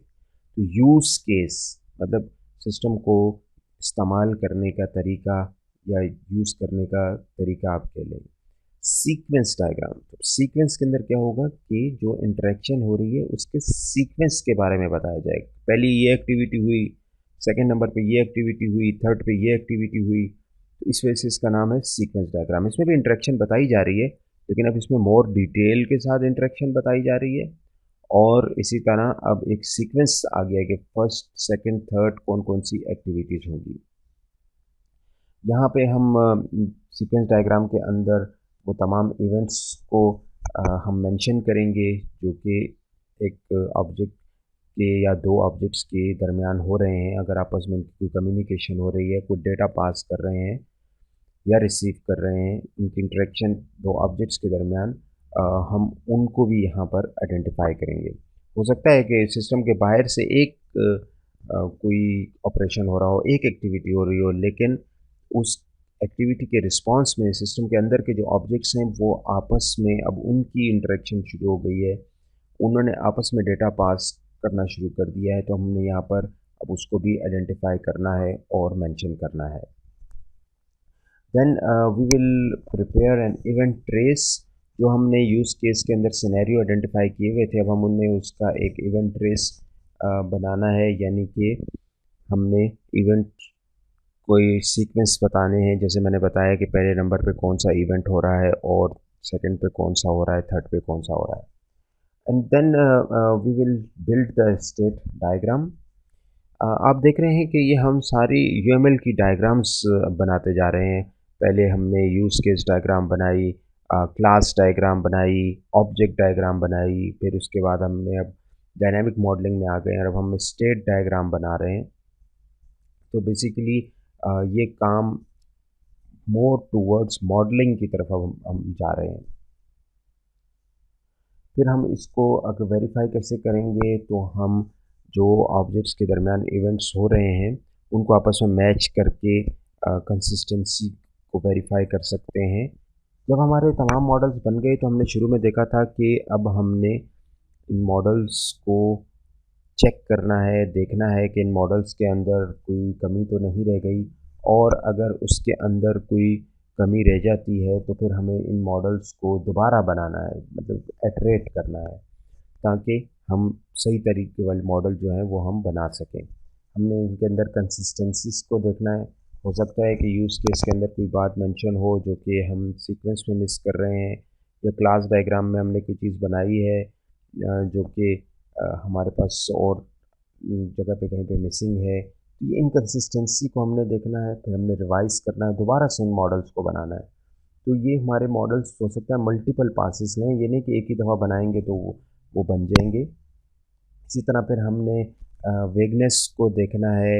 तो यूज़ केस मतलब सिस्टम को इस्तेमाल करने का तरीका या यूज़ करने का तरीका आप कह लें। सीक्वेंस डायग्राम, तो सीक्वेंस के अंदर क्या होगा कि जो इंटरेक्शन हो रही है उसके सीक्वेंस के बारे में बताया जाएगा। पहले ये एक्टिविटी हुई, सेकंड नंबर पे ये एक्टिविटी हुई, थर्ड पे ये एक्टिविटी हुई। तो इस वजह से इसका नाम है सीक्वेंस डायग्राम। इसमें भी इंटरेक्शन बताई जा रही है, लेकिन अब इसमें मोर डिटेल के साथ इंटरेक्शन बताई जा रही है। और इसी तरह अब एक सीक्वेंस आ गया है कि फर्स्ट सेकंड थर्ड कौन कौन सी एक्टिविटीज़ होंगी। यहाँ पे हम सीक्वेंस डायग्राम के अंदर वो तमाम इवेंट्स को हम मेंशन करेंगे जो कि एक ऑब्जेक्ट के या दो ऑब्जेक्ट्स के दरमियान हो रहे हैं। अगर आपस में कोई कम्युनिकेशन हो रही है, कोई डेटा पास कर रहे हैं या रिसीव कर रहे हैं, उनकी इंटरेक्शन दो ऑब्जेक्ट्स के दरमियान, हम उनको भी यहाँ पर आइडेंटिफाई करेंगे। हो सकता है कि सिस्टम के बाहर से एक कोई ऑपरेशन हो रहा हो, एक एक्टिविटी हो रही हो, लेकिन उस एक्टिविटी के रिस्पांस में सिस्टम के अंदर के जो ऑब्जेक्ट्स हैं वो आपस में अब उनकी इंटरेक्शन शुरू हो गई है, उन्होंने आपस में डेटा पास करना शुरू कर दिया है। तो हमने यहाँ पर अब उसको भी आइडेंटिफाई करना है और मेंशन करना है। Then we will prepare an event trace. जो हमने यूज़ केस के अंदर सिनेरियो आइडेंटिफाई किए हुए थे, अब हम उनमें उसका एक इवेंट ट्रेस बनाना है, यानी कि हमने इवेंट कोई सीक्वेंस बताने हैं। जैसे मैंने बताया कि पहले नंबर पे कौन सा इवेंट हो रहा है और सेकंड पे कौन सा हो रहा है, थर्ड पे कौन सा हो रहा है। And then we will build the state diagram. आप देख रहे हैं कि ये हम सारी यूएमएल की डायग्राम्स बनाते जा रहे हैं। पहले हमने यूज़ केस डायग्राम बनाई, क्लास डायग्राम बनाई, ऑब्जेक्ट डायग्राम बनाई, फिर उसके बाद हमने अब डायनामिक मॉडलिंग में आ गए और अब हम स्टेट डायग्राम बना रहे हैं। तो बेसिकली ये काम मोर टूवर्ड्स मॉडलिंग की तरफ अब हम जा रहे हैं। फिर हम इसको अगर वेरीफाई कैसे करेंगे, तो हम जो ऑब्जेक्ट्स के दरमियान इवेंट्स हो रहे हैं उनको आपस में मैच करके कंसिस्टेंसी को वेरीफाई कर सकते हैं। जब हमारे तमाम मॉडल्स बन गए तो हमने शुरू में देखा था कि अब हमने इन मॉडल्स को चेक करना है, देखना है कि इन मॉडल्स के अंदर कोई कमी तो नहीं रह गई, और अगर उसके अंदर कोई कमी रह जाती है तो फिर हमें इन मॉडल्स को दोबारा बनाना है, मतलब इटरेट करना है, ताकि हम सही तरीके वाले मॉडल जो हैं वो हम बना सकें। हमने इनके अंदर कंसिस्टेंसीज को देखना है। हो सकता है कि यूज़ केस के अंदर कोई बात मेंशन हो जो कि हम सीक्वेंस में मिस कर रहे हैं, या क्लास डायग्राम में हमने कोई चीज़ बनाई है जो कि हमारे पास और जगह पे कहीं पे मिसिंग है। तो ये इनकंसिस्टेंसी को हमने देखना है, फिर हमने रिवाइज़ करना है, दोबारा से इन मॉडल्स को बनाना है। तो ये हमारे मॉडल्स हो सकता है मल्टीपल पासेस लें, ये नहीं कि एक ही दफ़ा बनाएंगे तो वो बन जाएंगे। इसी तरह फिर हमने वेगनेस को देखना है।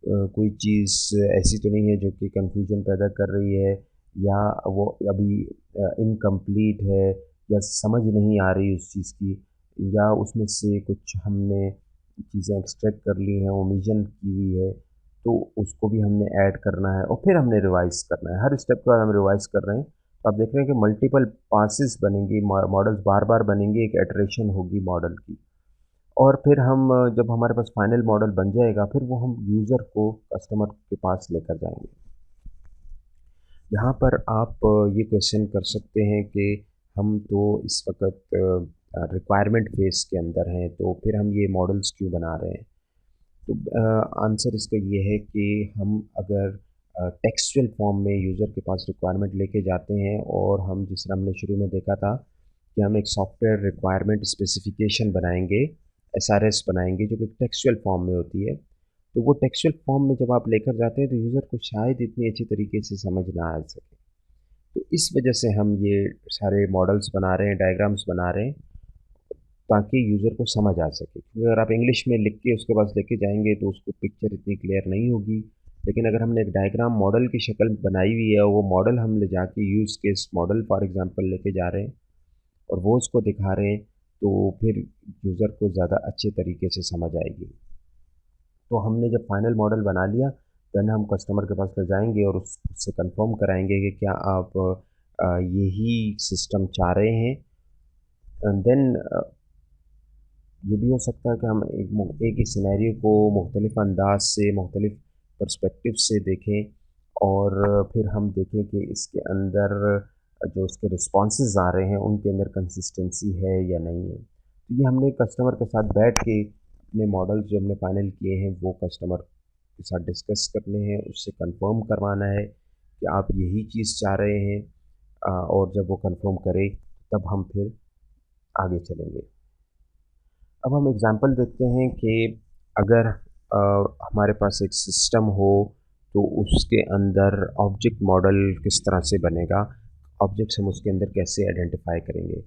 कोई चीज़ ऐसी तो नहीं है जो कि कन्फ्यूजन पैदा कर रही है, या वो अभी इनकम्प्लीट है, या समझ नहीं आ रही उस चीज़ की, या उसमें से कुछ हमने चीज़ें एक्सट्रैक्ट कर ली हैं, ओमिशन की हुई है, तो उसको भी हमने ऐड करना है और फिर हमने रिवाइज़ करना है। हर स्टेप के बाद हम रिवाइज़ कर रहे हैं। तो आप देख रहे हैं कि मल्टीपल पासेस बनेंगी, मॉडल्स बार-बार बनेंगे, एक इटरेशन होगी मॉडल की। और फिर हम जब हमारे पास फाइनल मॉडल बन जाएगा, फिर वो हम यूज़र को कस्टमर के पास लेकर जाएँगे। यहाँ पर आप ये क्वेश्चन कर सकते हैं कि हम तो इस वक़्त रिक्वायरमेंट फेस के अंदर हैं, तो फिर हम ये मॉडल्स क्यों बना रहे हैं? तो आंसर इसका ये है कि हम अगर टेक्सचुअल फॉर्म में यूज़र के पास रिक्वायरमेंट लेके जाते हैं और हम जिस तरह हमने शुरू में देखा था कि हम एक सॉफ्टवेयर रिक्वायरमेंट स्पेसिफिकेशन बनाएंगे, एसआरएस बनाएंगे जो कि टेक्सचुअल फॉर्म में होती है। तो वो टेक्सचुअल फॉर्म में जब आप लेकर जाते हैं तो यूज़र को शायद इतनी अच्छी तरीके से समझ ना आ सके। तो इस वजह से हम ये सारे मॉडल्स बना रहे हैं, डायग्राम्स बना रहे हैं, ताकि यूज़र को समझ आ सके। क्योंकि अगर आप इंग्लिश में लिख के उसके पास लेके जाएंगे तो उसको पिक्चर इतनी क्लियर नहीं होगी। लेकिन अगर हमने एक डायग्राम मॉडल की शक्ल बनाई हुई है और वो मॉडल हम ले जाके use case model for example लेके जा रहे हैं और वो उसको दिखा रहे हैं, तो फिर यूज़र को ज़्यादा अच्छे तरीके से समझ आएगी। तो हमने जब फाइनल मॉडल बना लिया, देन हम कस्टमर के पास ले जाएंगे और उससे कंफर्म कराएंगे कि क्या आप यही सिस्टम चाह रहे हैं। एंड देन ये भी हो सकता है कि हम एक ही सिनेरियो को मुख्तलिफ अंदाज से, मुख्तलिफ पर्सपेक्टिव से देखें और फिर हम देखें कि इसके अंदर जो उसके रिस्पॉन्सेज आ रहे हैं उनके अंदर कंसिस्टेंसी है या नहीं है। तो ये हमने कस्टमर के साथ बैठ के अपने मॉडल्स जो हमने फाइनल किए हैं वो कस्टमर के साथ डिस्कस करने हैं, उससे कंफर्म करवाना है कि आप यही चीज़ चाह रहे हैं। और जब वो कंफर्म करे तब हम फिर आगे चलेंगे। अब हम एग्ज़ाम्पल देखते हैं कि अगर हमारे पास एक सिस्टम हो तो उसके अंदर ऑब्जेक्ट मॉडल किस तरह से बनेगा, ऑब्जेक्ट्स हम उसके अंदर कैसे आइडेंटिफाई करेंगे।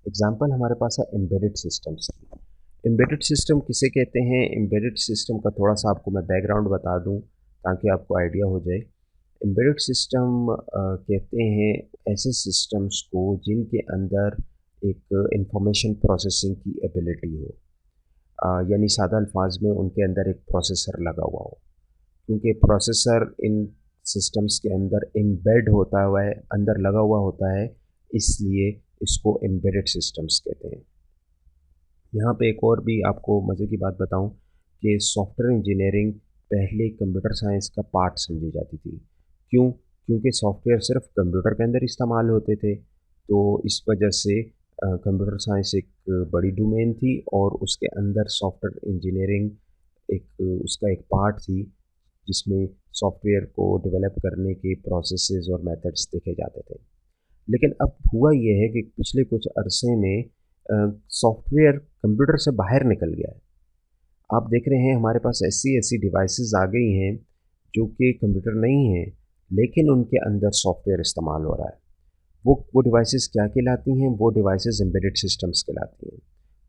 एग्ज़ाम्पल हमारे पास है एम्बेडेड सिस्टम्स की। एम्बेडेड सिस्टम किसे कहते हैं? एम्बेडेड सिस्टम का थोड़ा सा आपको मैं बैकग्राउंड बता दूं ताकि आपको आइडिया हो जाए। एम्बेडेड सिस्टम कहते हैं ऐसे सिस्टम्स को जिनके अंदर एक इंफॉर्मेशन प्रोसेसिंग की एबिलिटी हो। यानी सादा अल्फाज में उनके अंदर एक प्रोसेसर लगा हुआ हो, क्योंकि प्रोसेसर इन सिस्टम्स के अंदर एम्बेड होता हुआ है, अंदर लगा हुआ होता है, इसलिए इसको एम्बेडेड सिस्टम्स कहते हैं। यहाँ पे एक और भी आपको मज़े की बात बताऊँ कि सॉफ्टवेयर इंजीनियरिंग पहले कंप्यूटर साइंस का पार्ट समझी जाती थी। क्यों? क्योंकि सॉफ्टवेयर सिर्फ कंप्यूटर के अंदर इस्तेमाल होते थे, तो इस वजह से कंप्यूटर साइंस एक बड़ी डोमेन थी और उसके अंदर सॉफ्टवेयर इंजीनियरिंग एक उसका एक पार्ट थी, जिसमें सॉफ्टवेयर को डेवलप करने के प्रोसेसेस और मेथड्स देखे जाते थे। लेकिन अब हुआ ये है कि पिछले कुछ अरसे में सॉफ्टवेयर कंप्यूटर से बाहर निकल गया है। आप देख रहे हैं हमारे पास ऐसी ऐसी डिवाइसेस आ गई हैं जो कि कंप्यूटर नहीं हैं, लेकिन उनके अंदर सॉफ्टवेयर इस्तेमाल हो रहा है। वो डिवाइसेस क्या कहलाती हैं? वो डिवाइसेस एम्बेडेड सिस्टम्स कहलाती हैं।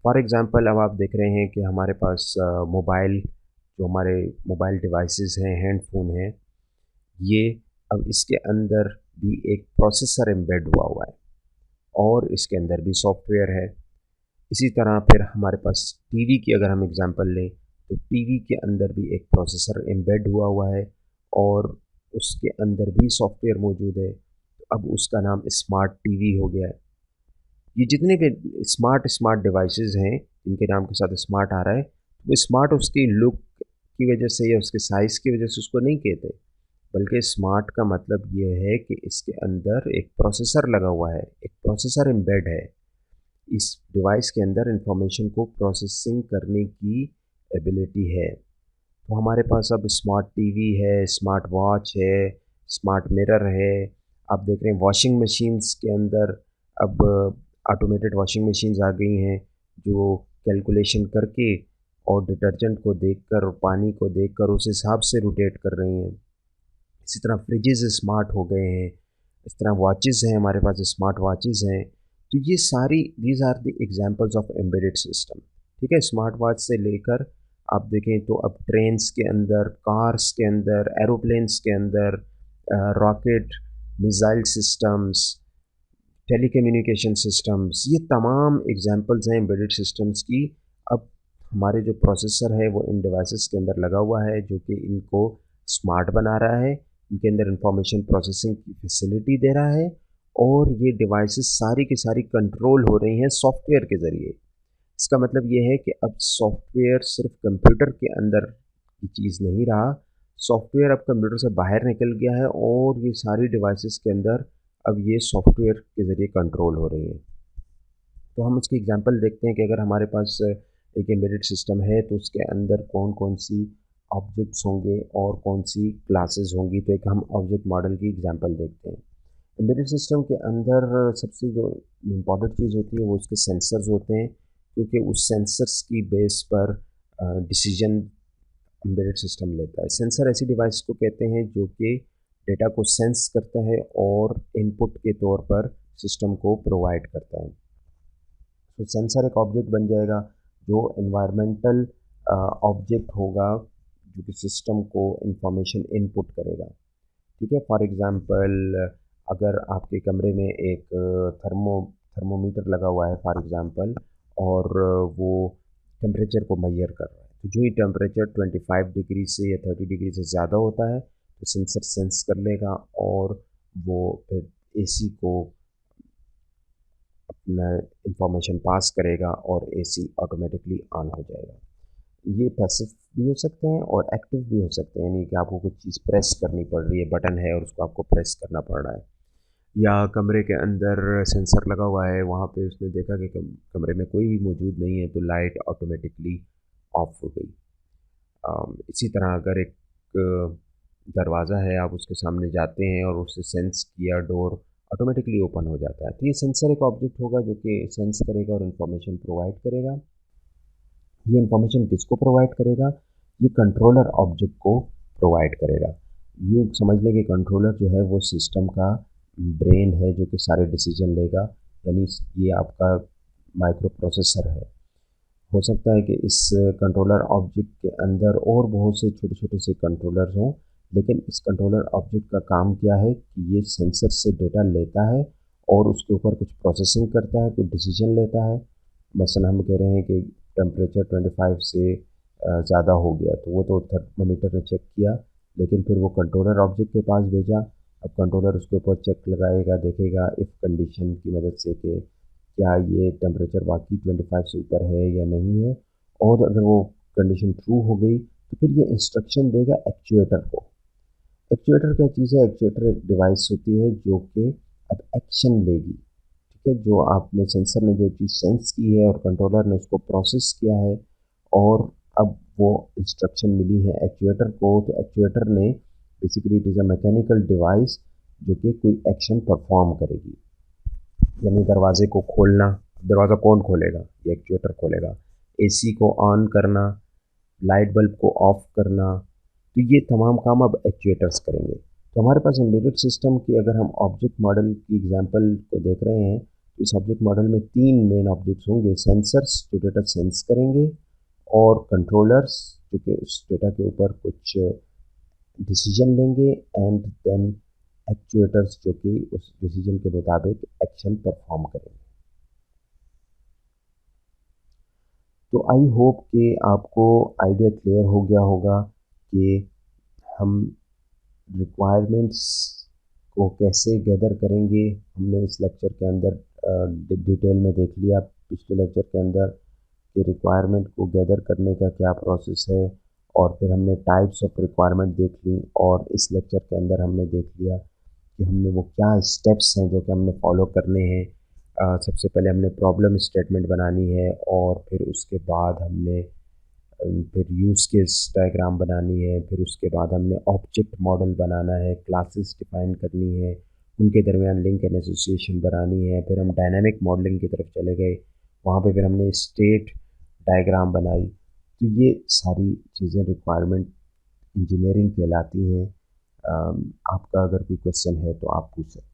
फॉर एग्ज़ाम्पल अब आप देख रहे हैं कि हमारे पास मोबाइल, जो हमारे मोबाइल डिवाइसेस हैं, हैंडफ़ोन हैं, ये अब इसके अंदर भी एक प्रोसेसर एम्बेड हुआ हुआ है और इसके अंदर भी सॉफ्टवेयर है। इसी तरह फिर हमारे पास टीवी की अगर हम एग्ज़ाम्पल लें, तो टीवी के अंदर भी एक प्रोसेसर एम्बेड हुआ है और उसके अंदर भी सॉफ्टवेयर मौजूद है। तो अब उसका नाम स्मार्ट टीवी हो गया है। ये जितने भी स्मार्ट स्मार्ट डिवाइसेस हैं, इनके नाम के साथ स्मार्ट आ रहा है, वो स्मार्ट उसकी लुक की वजह से या उसके साइज़ की वजह से उसको नहीं कहते, बल्कि स्मार्ट का मतलब ये है कि इसके अंदर एक प्रोसेसर लगा हुआ है, एक प्रोसेसर एम्बेड है। इस डिवाइस के अंदर इंफॉर्मेशन को प्रोसेसिंग करने की एबिलिटी है। तो हमारे पास अब स्मार्ट टीवी है, स्मार्ट वॉच है, स्मार्ट मिरर है। आप देख रहे हैं वॉशिंग मशीन्स के अंदर अब ऑटोमेटेड वॉशिंग मशीन्स आ गई हैं जो कैलकुलेशन करके और डिटर्जेंट को देखकर और पानी को देखकर उस हिसाब से रोटेट कर रही हैं। इसी तरह फ्रिजेज़ स्मार्ट हो गए हैं, इस तरह वॉचेज़ हैं, हमारे पास स्मार्ट वॉचेज़ हैं। तो ये सारी these are the examples of embedded system. ठीक है, स्मार्ट वॉच से लेकर आप देखें तो अब ट्रेन्स के अंदर, कार्स के अंदर, एरोप्लेन्स के अंदर, rocket, missile systems, telecommunication systems, ये तमाम एग्जांपल्स हैं एम्बेडेड सिस्टम्स की। अब हमारे जो प्रोसेसर है वो इन डिवाइसेस के अंदर लगा हुआ है जो कि इनको स्मार्ट बना रहा है, इनके अंदर इंफॉर्मेशन प्रोसेसिंग की फैसिलिटी दे रहा है और ये डिवाइसेस सारी की सारी कंट्रोल हो रही हैं सॉफ्टवेयर के ज़रिए। इसका मतलब ये है कि अब सॉफ्टवेयर सिर्फ कंप्यूटर के अंदर की चीज़ नहीं रहा, सॉफ्टवेयर अब कंप्यूटर से बाहर निकल गया है और ये सारी डिवाइसेस के अंदर अब ये सॉफ्टवेयर के ज़रिए कंट्रोल हो रही हैं। तो हम उसकी एग्जांपल देखते हैं कि अगर हमारे पास एक एम्बेडेड सिस्टम है तो उसके अंदर कौन कौन सी ऑब्जेक्ट्स होंगे और कौन सी क्लासेस होंगी। तो एक हम ऑब्जेक्ट मॉडल की एग्जांपल देखते हैं। एम्बेडेड सिस्टम के अंदर सबसे जो इम्पॉर्टेंट चीज़ होती है वो उसके सेंसर्स होते हैं, क्योंकि उस सेंसर्स की बेस पर डिसीजन एम्बेडेड सिस्टम लेता है। सेंसर ऐसी डिवाइस को कहते हैं जो कि डेटा को सेंस करता है और इनपुट के तौर पर सिस्टम को प्रोवाइड करता है। तो सेंसर एक ऑब्जेक्ट बन जाएगा जो एनवायरमेंटल ऑब्जेक्ट होगा, जो कि सिस्टम को इंफॉर्मेशन इनपुट करेगा। ठीक है, फॉर एग्जांपल अगर आपके कमरे में एक थर्मोमीटर लगा हुआ है फॉर एग्जांपल, और वो टेम्परेचर को मेजर कर रहा है, तो जो ही टेम्परेचर 25 डिग्री से या 30 डिग्री से ज़्यादा होता है तो सेंसर सेंस कर लेगा और वो फिर एसी को अपना इंफॉर्मेशन पास करेगा और एसी ऑटोमेटिकली ऑन हो जाएगा। ये पैसिव भी हो सकते हैं और एक्टिव भी हो सकते हैं, यानी कि आपको कुछ चीज़ प्रेस करनी पड़ रही है, बटन है और उसको आपको प्रेस करना पड़ रहा है, या कमरे के अंदर सेंसर लगा हुआ है, वहाँ पे उसने देखा कि कमरे में कोई भी मौजूद नहीं है तो लाइट ऑटोमेटिकली ऑफ हो गई। इसी तरह अगर एक दरवाज़ा है, आप उसके सामने जाते हैं और उससे सेंस किया, डोर ऑटोमेटिकली ओपन हो जाता है। तो ये सेंसर एक ऑब्जेक्ट होगा जो कि सेंस करेगा और इन्फॉर्मेशन प्रोवाइड करेगा। ये इन्फॉर्मेशन किसको प्रोवाइड करेगा? ये कंट्रोलर ऑब्जेक्ट को प्रोवाइड करेगा। यूँ समझ लें कि कंट्रोलर जो है वो सिस्टम का ब्रेन है जो कि सारे डिसीजन लेगा, यानी ये आपका माइक्रो प्रोसेसर है। हो सकता है कि इस कंट्रोलर ऑब्जेक्ट के अंदर और बहुत से छोटे छोटे से कंट्रोलर्स हों, लेकिन इस कंट्रोलर ऑब्जेक्ट का काम क्या है कि ये सेंसर से डेटा लेता है और उसके ऊपर कुछ प्रोसेसिंग करता है, कुछ डिसीजन लेता है। मसलन हम कह रहे हैं कि टेम्परेचर 25 से ज़्यादा हो गया, तो वो तो थर्मामीटर ने चेक किया, लेकिन फिर वो कंट्रोलर ऑब्जेक्ट के पास भेजा। अब कंट्रोलर उसके ऊपर चेक लगाएगा, देखेगा इफ़ कंडीशन की मदद से कि क्या ये टेम्परेचर वाकई 25 से ऊपर है या नहीं है, और अगर वो कंडीशन ट्रू हो गई तो फिर ये इंस्ट्रक्शन देगा एक्चुएटर को। एक्चुएटर क्या चीज़ है? एक्चुएटर एक डिवाइस होती है जो कि अब एक्शन लेगी। ठीक है, जो आपने सेंसर ने जो चीज़ सेंस की है और कंट्रोलर ने उसको प्रोसेस किया है, और अब वो इंस्ट्रक्शन मिली है एक्चुएटर को, तो एक्चुएटर ने basically it is a mechanical device जो कि कोई एक्शन परफॉर्म करेगी। यानी दरवाजे को खोलना, दरवाज़ा कौन खोलेगा? ये एक्चुएटर खोलेगा। एसी को ऑन करना, लाइट बल्ब को ऑफ करना, तो ये तमाम काम अब एक्चुएटर्स करेंगे। तो हमारे पास एम्बेडेड सिस्टम की अगर हम ऑब्जेक्ट मॉडल की एग्जांपल को देख रहे हैं, तो इस ऑब्जेक्ट मॉडल में 3 मेन ऑब्जेक्ट्स होंगे। सेंसर्स जो डेटा सेंस करेंगे, और कंट्रोलर्स जो कि उस डेटा के ऊपर कुछ डिसीजन लेंगे, एंड देन एक्चुएटर्स जो कि उस डिसीजन के मुताबिक एक्शन परफॉर्म करेंगे। तो आई होप कि आपको आइडिया क्लियर हो गया होगा कि हम रिक्वायरमेंट्स को कैसे गैदर करेंगे। हमने इस लेक्चर के अंदर डिटेल में देख लिया, पिछले लेक्चर के अंदर, कि रिक्वायरमेंट को गैदर करने का क्या प्रोसेस है, और फिर हमने टाइप्स ऑफ रिक्वायरमेंट देख ली, और इस लेक्चर के अंदर हमने देख लिया कि हमने वो क्या स्टेप्स हैं जो कि हमने फॉलो करने हैं। सबसे पहले हमने प्रॉब्लम स्टेटमेंट बनानी है, और फिर उसके बाद हमने फिर यूज़ केस डायग्राम बनानी है, फिर उसके बाद हमने ऑब्जेक्ट मॉडल बनाना है, क्लासेस डिफाइन करनी है, उनके दरमियान लिंक एंड एसोसिएशन बनानी है। फिर हम डायनामिक मॉडलिंग की तरफ चले गए, वहाँ पे फिर हमने स्टेट डायग्राम बनाई। तो ये सारी चीज़ें रिक्वायरमेंट इंजीनियरिंग कहलाती हैं। आपका अगर कोई क्वेश्चन है तो आप पूछ सकते हैं।